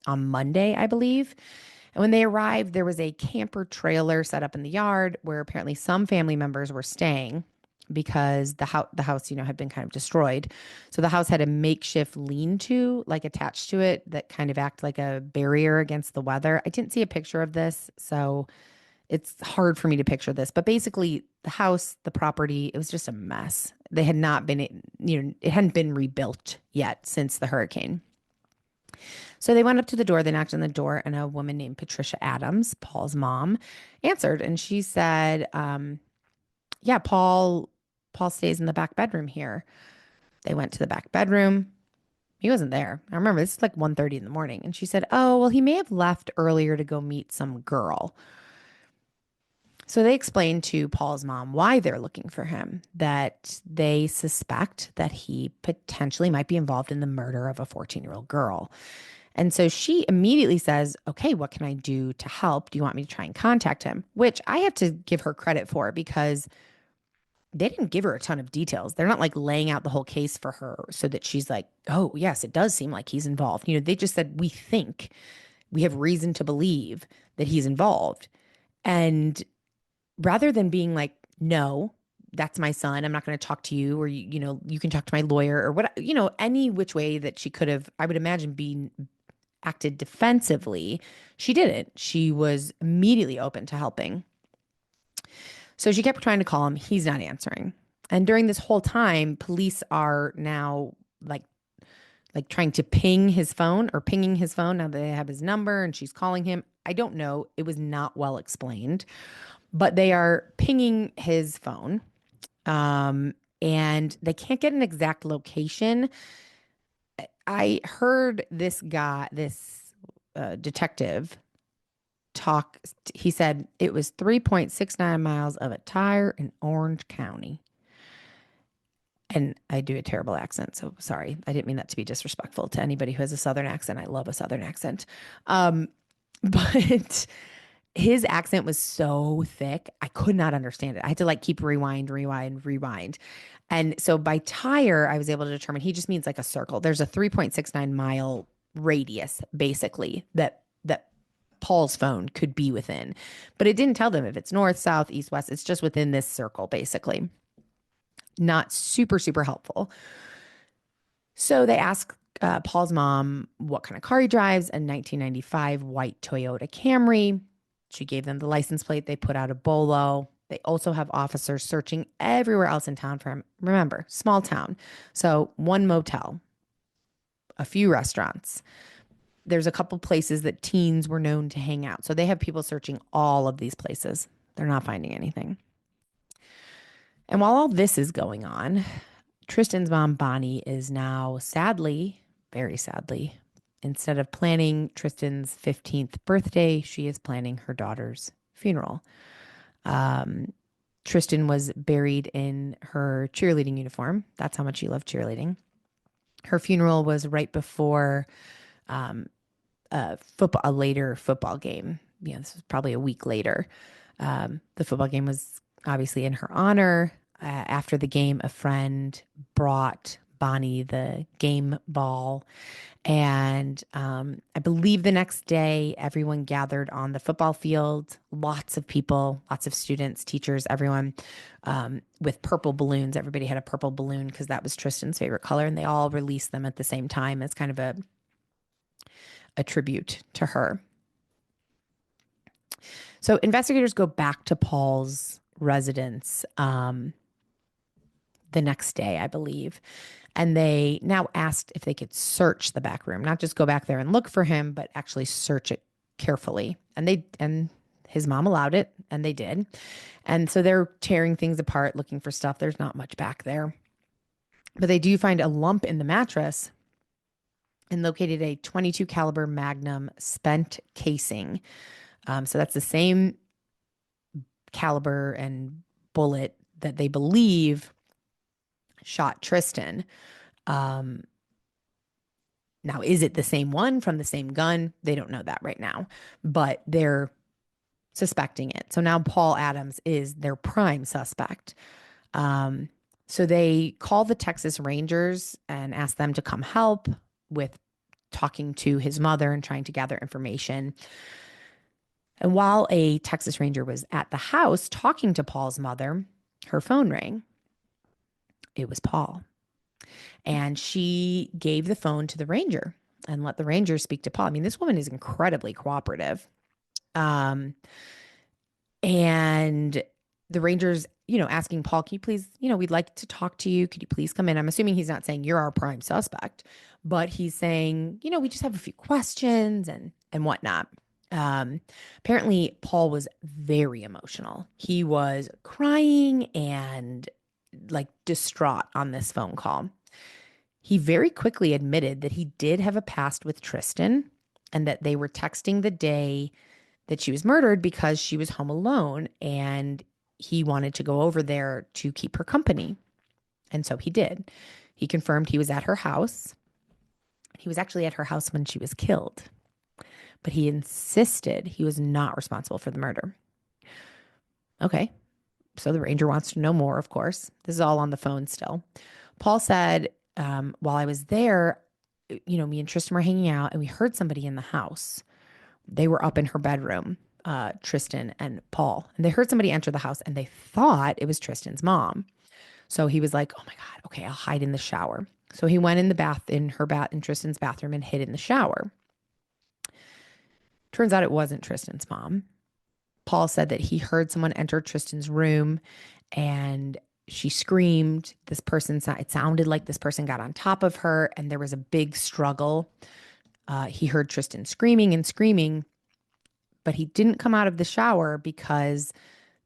Monday, I believe. And when they arrived, there was a camper trailer set up in the yard where apparently some family members were staying because the house, had been kind of destroyed. So the house had a makeshift lean-to like attached to it that kind of acted like a barrier against the weather. I didn't see a picture of this, so it's hard for me to picture this, but basically the house, the property, it was just a mess. They had not been, it hadn't been rebuilt yet since the hurricane. So they went up to the door, they knocked on the door, and a woman named Patricia Adams, Paul's mom, answered. And she said, yeah, Paul stays in the back bedroom here. They went to the back bedroom. He wasn't there. I remember this is like 1:30 in the morning. And she said, oh, well, he may have left earlier to go meet some girl. So they explained to Paul's mom why they're looking for him, that they suspect that he potentially might be involved in the murder of a 14-year-old girl. And so she immediately says, okay, what can I do to help? Do you want me to try and contact him? Which I have to give her credit for because they didn't give her a ton of details. They're not like laying out the whole case for her so that she's like, oh, yes, it does seem like he's involved. They just said, we have reason to believe that he's involved. And rather than being like, no, that's my son, I'm not going to talk to you, or, you can talk to my lawyer or what, any which way that she could have, I would imagine, acted defensively, she didn't. She was immediately open to helping. So she kept trying to call him. He's not answering. And during this whole time, police are now like trying to pinging his phone. Now that they have his number and she's calling him. I don't know. It was not well explained. But they are pinging his phone, and they can't get an exact location. I heard this detective talk. He said it was 3.69 miles of a tire in Orange County. And I do a terrible accent, so sorry. I didn't mean that to be disrespectful to anybody who has a Southern accent. I love a Southern accent. But his accent was so thick, I could not understand it. I had to keep rewind. And so by tire, I was able to determine he just means like a circle. There's a 3.69 mile radius, basically, that Paul's phone could be within. But it didn't tell them if it's north, south, east, west. It's just within this circle, basically. Not super, super helpful. So they asked Paul's mom what kind of car he drives, a 1995 white Toyota Camry. She gave them the license plate. They put out a bolo. They also have officers searching everywhere else in town for him. Remember, small town. So one motel, a few restaurants. There's a couple places that teens were known to hang out. So they have people searching all of these places. They're not finding anything. And while all this is going on, Tristan's mom, Bonnie, is now sadly, very sadly, instead of planning Tristan's 15th birthday, she is planning her daughter's funeral. Tristan was buried in her cheerleading uniform. That's how much she loved cheerleading. Her funeral was right before a later football game. This was probably a week later. The football game was obviously in her honor. After the game, a friend brought Bonnie the game ball. And I believe the next day, everyone gathered on the football field. Lots of people, lots of students, teachers, everyone with purple balloons. Everybody had a purple balloon because that was Tristan's favorite color. And they all released them at the same time as kind of a tribute to her. So investigators go back to Paul's residence the next day, I believe. And they now asked if they could search the back room, not just go back there and look for him, but actually search it carefully. And his mom allowed it, and they did. And so they're tearing things apart, looking for stuff. There's not much back there. But they do find a lump in the mattress and located a .22 caliber Magnum spent casing. So that's the same caliber and bullet that they believe shot Tristan. Now, is it the same one from the same gun? They don't know that right now, but they're suspecting it. So now Paul Adams is their prime suspect. So they call the Texas Rangers and ask them to come help with talking to his mother and trying to gather information. And while a Texas Ranger was at the house talking to Paul's mother, her phone rang. It was Paul. And she gave the phone to the Ranger and let the Ranger speak to Paul. I mean, this woman is incredibly cooperative. And the Ranger's, asking Paul, can you please, we'd like to talk to you. Could you please come in? I'm assuming he's not saying you're our prime suspect, but he's saying, we just have a few questions and whatnot. Apparently Paul was very emotional. He was crying and distraught on this phone call. He very quickly admitted that he did have a past with Tristan and that they were texting the day that she was murdered because she was home alone and he wanted to go over there to keep her company. And so he did. He confirmed he was at her house. He was actually at her house when she was killed, but he insisted he was not responsible for the murder. Okay. So the Ranger wants to know more, of course. This is all on the phone still. Paul said, while I was there, me and Tristan were hanging out and we heard somebody in the house. They were up in her bedroom, Tristan and Paul. And they heard somebody enter the house and they thought it was Tristan's mom. So he was like, oh my God, okay, I'll hide in the shower. So he went in in Tristan's bathroom and hid in the shower. Turns out it wasn't Tristan's mom. Paul said that he heard someone enter Tristan's room and she screamed. It sounded like this person got on top of her and there was a big struggle. He heard Tristan screaming, but he didn't come out of the shower because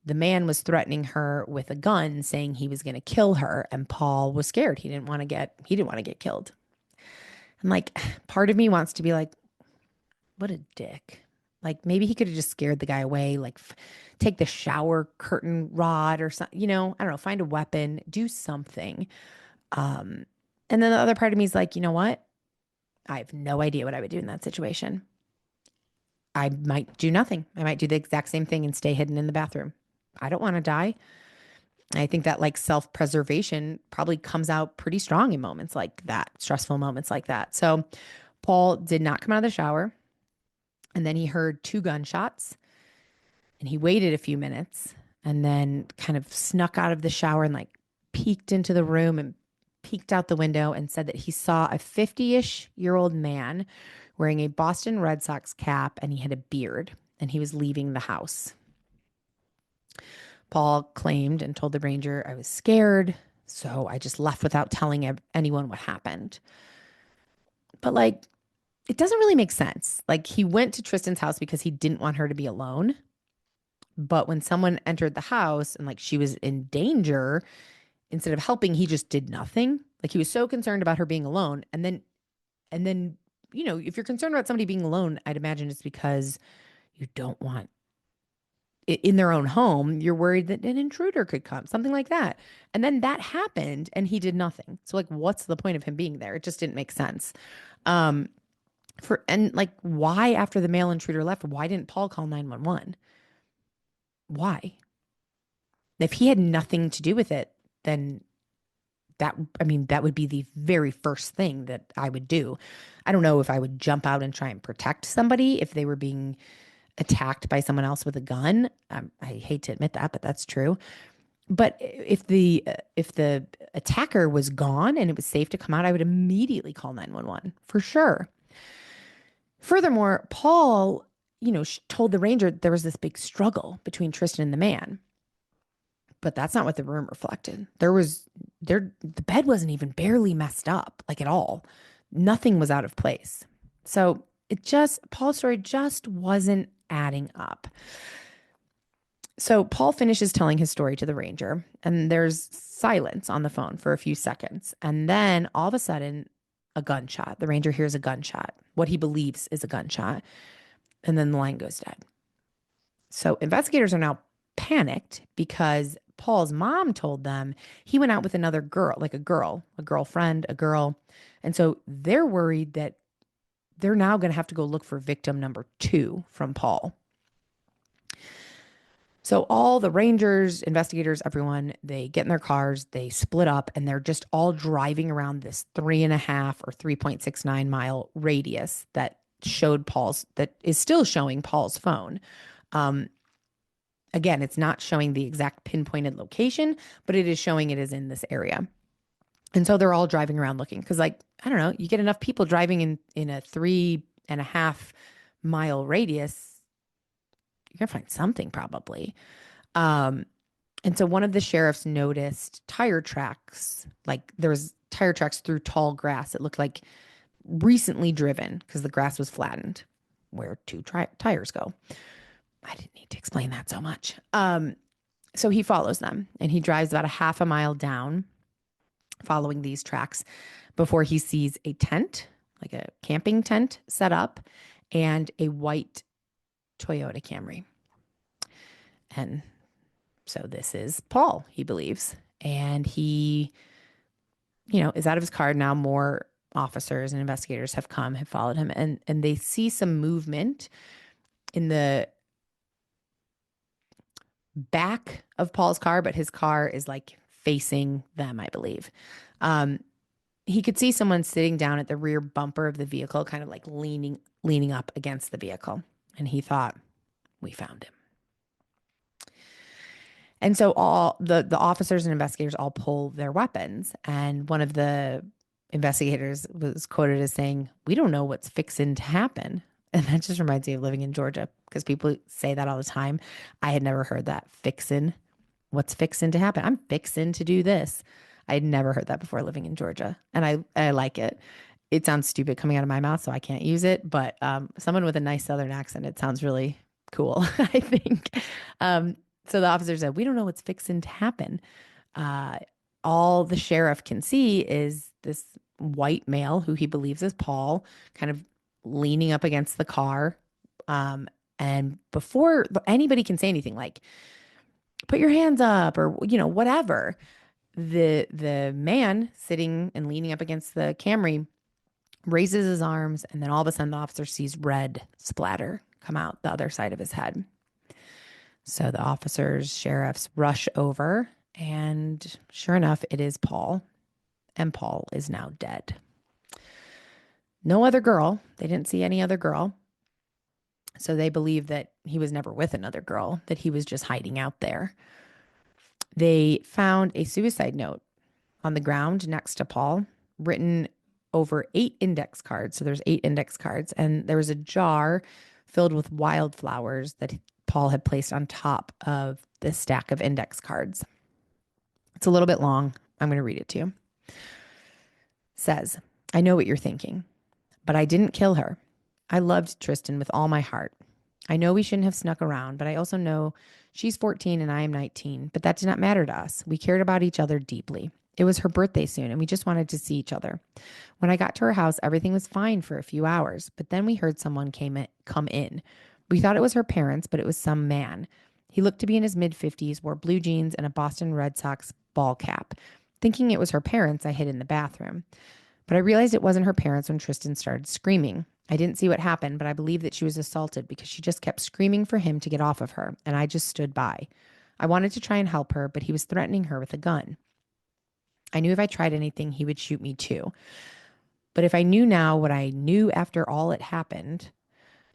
the man was threatening her with a gun, saying he was going to kill her. And Paul was scared. He didn't want to get killed. And part of me wants to be like, what a dick. Maybe he could have just scared the guy away, take the shower curtain rod or something, I don't know, find a weapon, do something. And then the other part of me is like, you know what? I have no idea what I would do in that situation. I might do nothing. I might do the exact same thing and stay hidden in the bathroom. I don't want to die. I think that self-preservation probably comes out pretty strong in moments like that, stressful moments like that. So Paul did not come out of the shower. And then he heard 2 gunshots, and he waited a few minutes and then kind of snuck out of the shower and like peeked into the room and peeked out the window and said that he saw a 50-ish-year-old man wearing a Boston Red Sox cap, and he had a beard, and he was leaving the house. Paul claimed and told the ranger, "I was scared, so I just left without telling anyone what happened." But like, it doesn't really make sense. Like, he went to Tristan's house because he didn't want her to be alone. But when someone entered the house and like she was in danger, instead of helping, he just did nothing. Like, he was so concerned about her being alone. And then, if you're concerned about somebody being alone, I'd imagine it's because you don't want it in their own home. You're worried that an intruder could come, something like that. And then that happened and he did nothing. So like, what's the point of him being there? It just didn't make sense. Why after the male intruder left, why didn't Paul call 911? Why? If he had nothing to do with it, then that would be the very first thing that I would do. I don't know if I would jump out and try and protect somebody if they were being attacked by someone else with a gun. I hate to admit that, but that's true. But if the attacker was gone and it was safe to come out, I would immediately call 911 for sure. Furthermore, Paul, told the ranger there was this big struggle between Tristan and the man. But that's not what the room reflected. The bed wasn't even barely messed up, like at all. Nothing was out of place. So Paul's story just wasn't adding up. So Paul finishes telling his story to the ranger, and there's silence on the phone for a few seconds. And then all of a sudden, a gunshot. The ranger hears a gunshot, what he believes is a gunshot. And then the line goes dead. So investigators are now panicked because Paul's mom told them he went out with another girl, like a girlfriend, a girl. And so they're worried that they're now going to have to go look for victim number 2 from Paul. So all the rangers, investigators, everyone, they get in their cars, they split up, and they're just all driving around this 3.5 or 3.69 mile radius that is still showing Paul's phone. Again, it's not showing the exact pinpointed location, but it is showing it is in this area. And so they're all driving around looking because, like, I don't know, you get enough people driving in a 3.5 mile radius, you're going to find something probably. And so one of the sheriffs noticed tire tracks, like there was tire tracks through tall grass. It looked like recently driven because the grass was flattened where 2 tires go. I didn't need to explain that so much. So he follows them and he drives about a half a mile down following these tracks before he sees a tent, like a camping tent set up, and a white Toyota Camry. And so this is Paul, he believes. And he, is out of his car now. More officers and investigators have followed him, and they see some movement in the back of Paul's car, but his car is like facing them, I believe. He could see someone sitting down at the rear bumper of the vehicle, kind of like leaning up against the vehicle. And he thought, we found him. And so all the officers and investigators all pull their weapons. And one of the investigators was quoted as saying, "We don't know what's fixing to happen." And that just reminds me of living in Georgia because people say that all the time. I had never heard that. Fixin'. What's fixin' to happen? I'm fixin' to do this. I had never heard that before living in Georgia. And I like it. It sounds stupid coming out of my mouth, so I can't use it. But someone with a nice Southern accent, it sounds really cool, I think. So the officer said, "We don't know what's fixin' to happen." All the sheriff can see is this white male who he believes is Paul, kind of leaning up against the car. And before anybody can say anything like, "Put your hands up," or, whatever, the man sitting and leaning up against the Camry raises his arms, and then all of a sudden the officer sees red splatter come out the other side of his head. So the officers, sheriffs rush over, and sure enough, it is Paul, and Paul is now dead. No other girl. They didn't see any other girl. So they believe that he was never with another girl, that he was just hiding out there. They found a suicide note on the ground next to Paul, written over 8 index cards. So there's 8 index cards, and there was a jar filled with wildflowers that Paul had placed on top of the stack of index cards. It's a little bit long. I'm going to read it to you. It says, I know what you're thinking, but I didn't kill her. I loved Tristan with all my heart. I know we shouldn't have snuck around, but I also know she's 14 and I am 19, but that did not matter to us. We cared about each other deeply. It was her birthday soon, and we just wanted to see each other. When I got to her house, everything was fine for a few hours, but then we heard someone come in. We thought it was her parents, but it was some man. He looked to be in his mid-50s, wore blue jeans and a Boston Red Sox ball cap. Thinking it was her parents, I hid in the bathroom. But I realized it wasn't her parents when Tristan started screaming. I didn't see what happened, but I believe that she was assaulted because she just kept screaming for him to get off of her, and I just stood by. I wanted to try and help her, but he was threatening her with a gun. I knew if I tried anything, he would shoot me too. But if I knew now what I knew after all it happened,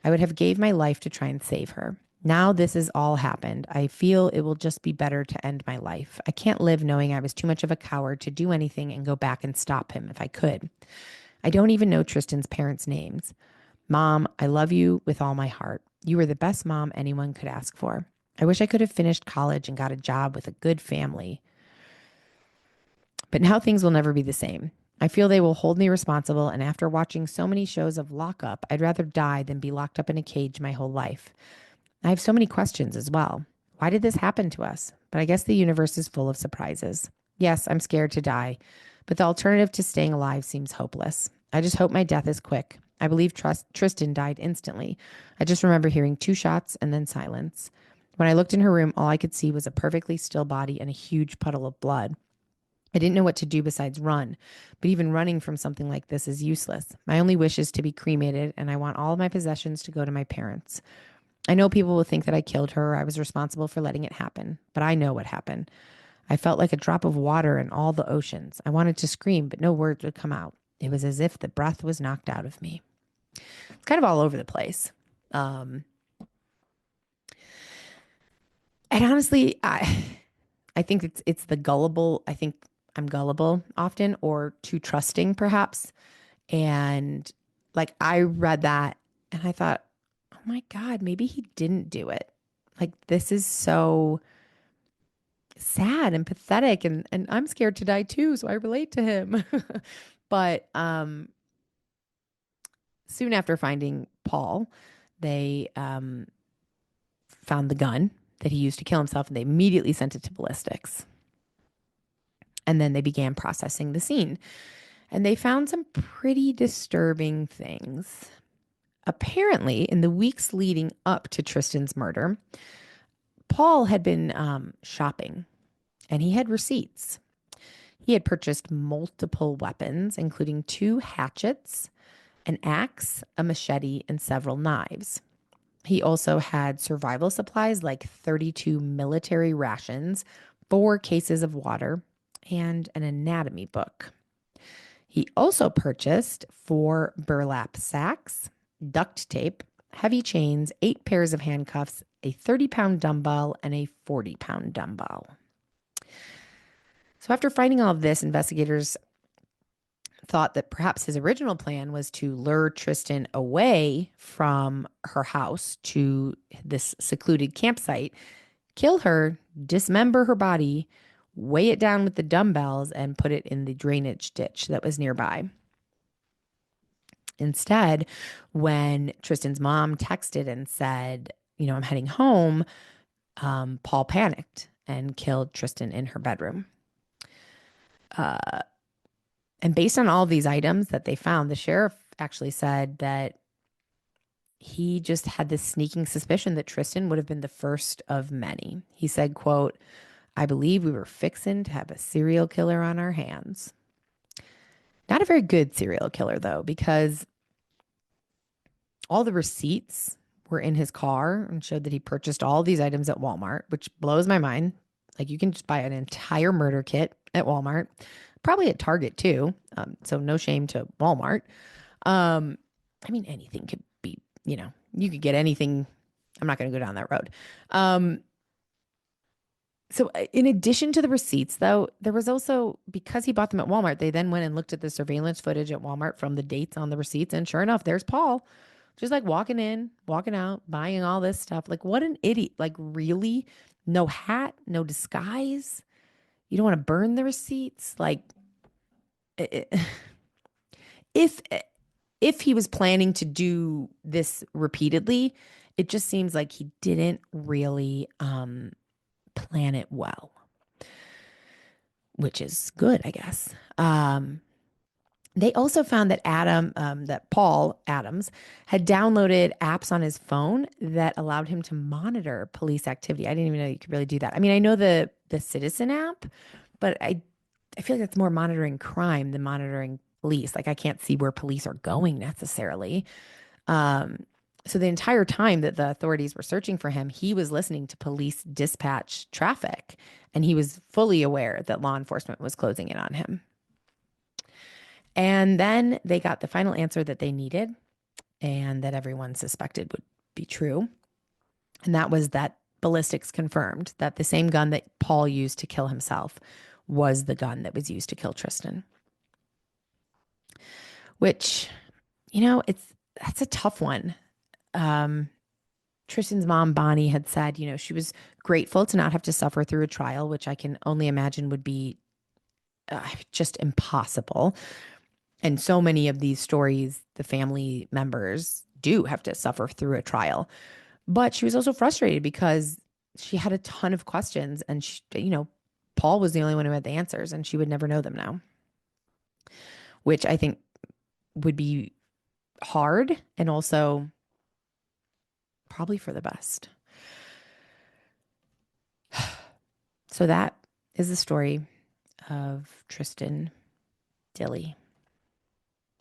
I would have gave my life to try and save her. Now this has all happened. I feel it will just be better to end my life. I can't live knowing I was too much of a coward to do anything and go back and stop him if I could. I don't even know Tristan's parents' names. Mom, I love you with all my heart. You were the best mom anyone could ask for. I wish I could have finished college and got a job with a good family. But now things will never be the same. I feel they will hold me responsible, and after watching so many shows of lockup, I'd rather die than be locked up in a cage my whole life. I have so many questions as well. Why did this happen to us? But I guess the universe is full of surprises. Yes, I'm scared to die, but the alternative to staying alive seems hopeless. I just hope my death is quick. I believe Tristan died instantly. I just remember hearing 2 shots and then silence. When I looked in her room, all I could see was a perfectly still body and a huge puddle of blood. I didn't know what to do besides run, but even running from something like this is useless. My only wish is to be cremated, and I want all of my possessions to go to my parents. I know people will think that I killed her or I was responsible for letting it happen, but I know what happened. I felt like a drop of water in all the oceans. I wanted to scream, but no words would come out. It was as if the breath was knocked out of me. It's kind of all over the place. And honestly, I think it's the gullible. I think I'm gullible often, or too trusting perhaps. And like I read that and I thought, oh my God, maybe he didn't do it. Like this is so sad and pathetic, and I'm scared to die too, so I relate to him. But soon after finding Paul, they found the gun that he used to kill himself, and they immediately sent it to ballistics. And then they began processing the scene. And they found some pretty disturbing things. Apparently, in the weeks leading up to Tristan's murder, Paul had been shopping, and he had receipts. He had purchased multiple weapons, including 2 hatchets, an axe, a machete, and several knives. He also had survival supplies like 32 military rations, 4 cases of water, and an anatomy book. He also purchased 4 burlap sacks, duct tape, heavy chains, 8 pairs of handcuffs, a 30-pound dumbbell, and a 40-pound dumbbell. So after finding all of this, investigators thought that perhaps his original plan was to lure Tristan away from her house to this secluded campsite, kill her, dismember her body, weigh it down with the dumbbells, and put it in the drainage ditch that was nearby. Instead, when Tristan's mom texted and said, I'm heading home, Paul panicked and killed Tristan in her bedroom. And based on all of these items that they found, the sheriff actually said that he just had this sneaking suspicion that Tristan would have been the first of many. He said, quote, I believe we were fixing to have a serial killer on our hands. Not a very good serial killer, though, because all the receipts were in his car and showed that he purchased all these items at Walmart, which blows my mind. Like, you can just buy an entire murder kit at Walmart, probably at Target too. So no shame to Walmart. Anything could be, you could get anything. I'm not going to go down that road. So in addition to the receipts, though, there was also, because he bought them at Walmart, they then went and looked at the surveillance footage at Walmart from the dates on the receipts. And sure enough, there's Paul just like walking in, walking out, buying all this stuff. Like, what an idiot. Like, really? No hat, no disguise. You don't want to burn the receipts. Like, if he was planning to do this repeatedly, it just seems like he didn't really plan it well, which is good, I guess. They also found that that Paul Adams had downloaded apps on his phone that allowed him to monitor police activity. I didn't even know you could really do that. I mean, I know the Citizen app, but I feel like that's more monitoring crime than monitoring police. Like, I can't see where police are going necessarily. So the entire time that the authorities were searching for him, he was listening to police dispatch traffic, and he was fully aware that law enforcement was closing in on him. And then they got the final answer that they needed and that everyone suspected would be true. And that was that ballistics confirmed that the same gun that Paul used to kill himself was the gun that was used to kill Tristan. Which, that's a tough one. Tristan's mom, Bonnie, had said, she was grateful to not have to suffer through a trial, which I can only imagine would be just impossible. And so many of these stories, the family members do have to suffer through a trial. But she was also frustrated because she had a ton of questions, and Paul was the only one who had the answers, and she would never know them now, which I think would be hard and also probably for the best. So that is the story of Tristan Dilley.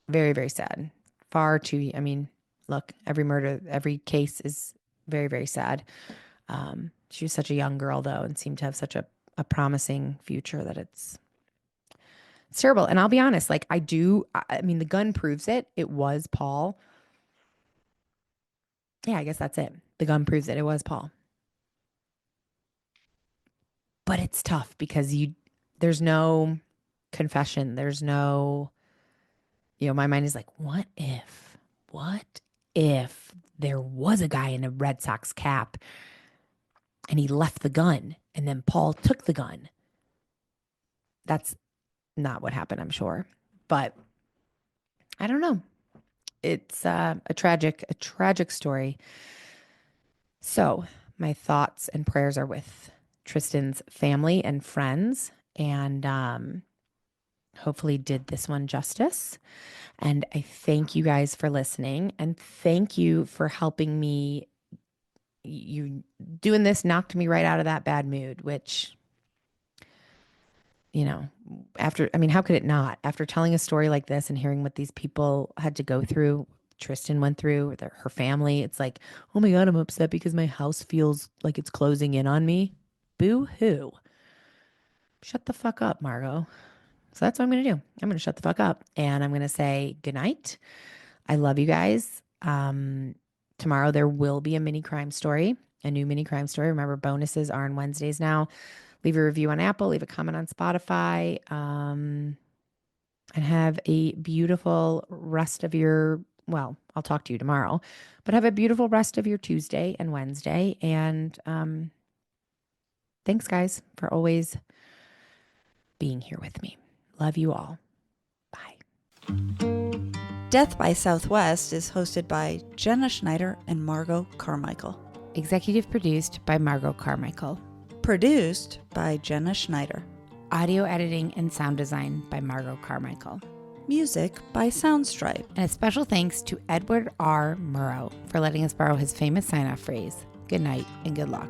Very, very sad. Far too, look, every case is very, very sad. She was such a young girl, though, and seemed to have such a promising future that it's terrible. And I'll be honest, the gun proves it. It was Paul. Yeah, I guess that's it. The gun proves it. It was Paul. But it's tough because there's no confession. There's no, my mind is like, what if there was a guy in a Red Sox cap and he left the gun and then Paul took the gun? That's not what happened, I'm sure. But I don't know. It's a tragic story. So my thoughts and prayers are with Tristan's family and friends, and hopefully did this one justice. And I thank you guys for listening, and thank you for helping me. You doing this knocked me right out of that bad mood, which, how could it not? After telling a story like this and hearing what these people had to go through, Tristan went through, her family, it's like, oh my God, I'm upset because my house feels like it's closing in on me. Boo-hoo. Shut the fuck up, Margot. So that's what I'm going to do. I'm going to shut the fuck up, and I'm going to say goodnight. I love you guys. Tomorrow there will be a new mini crime story. Remember, bonuses are on Wednesdays now. Leave a review on Apple, leave a comment on Spotify, and have a beautiful rest of your, I'll talk to you tomorrow, but have a beautiful rest of your Tuesday and Wednesday. And thanks, guys, for always being here with me. Love you all. Bye. Death by Southwest is hosted by Jenna Schneider and Margot Carmichael. Executive produced by Margot Carmichael. Produced by Jenna Schneider. Audio editing and sound design by Margot Carmichael. Music by Soundstripe. And a special thanks to Edward R. Murrow for letting us borrow his famous sign-off phrase, good night and good luck.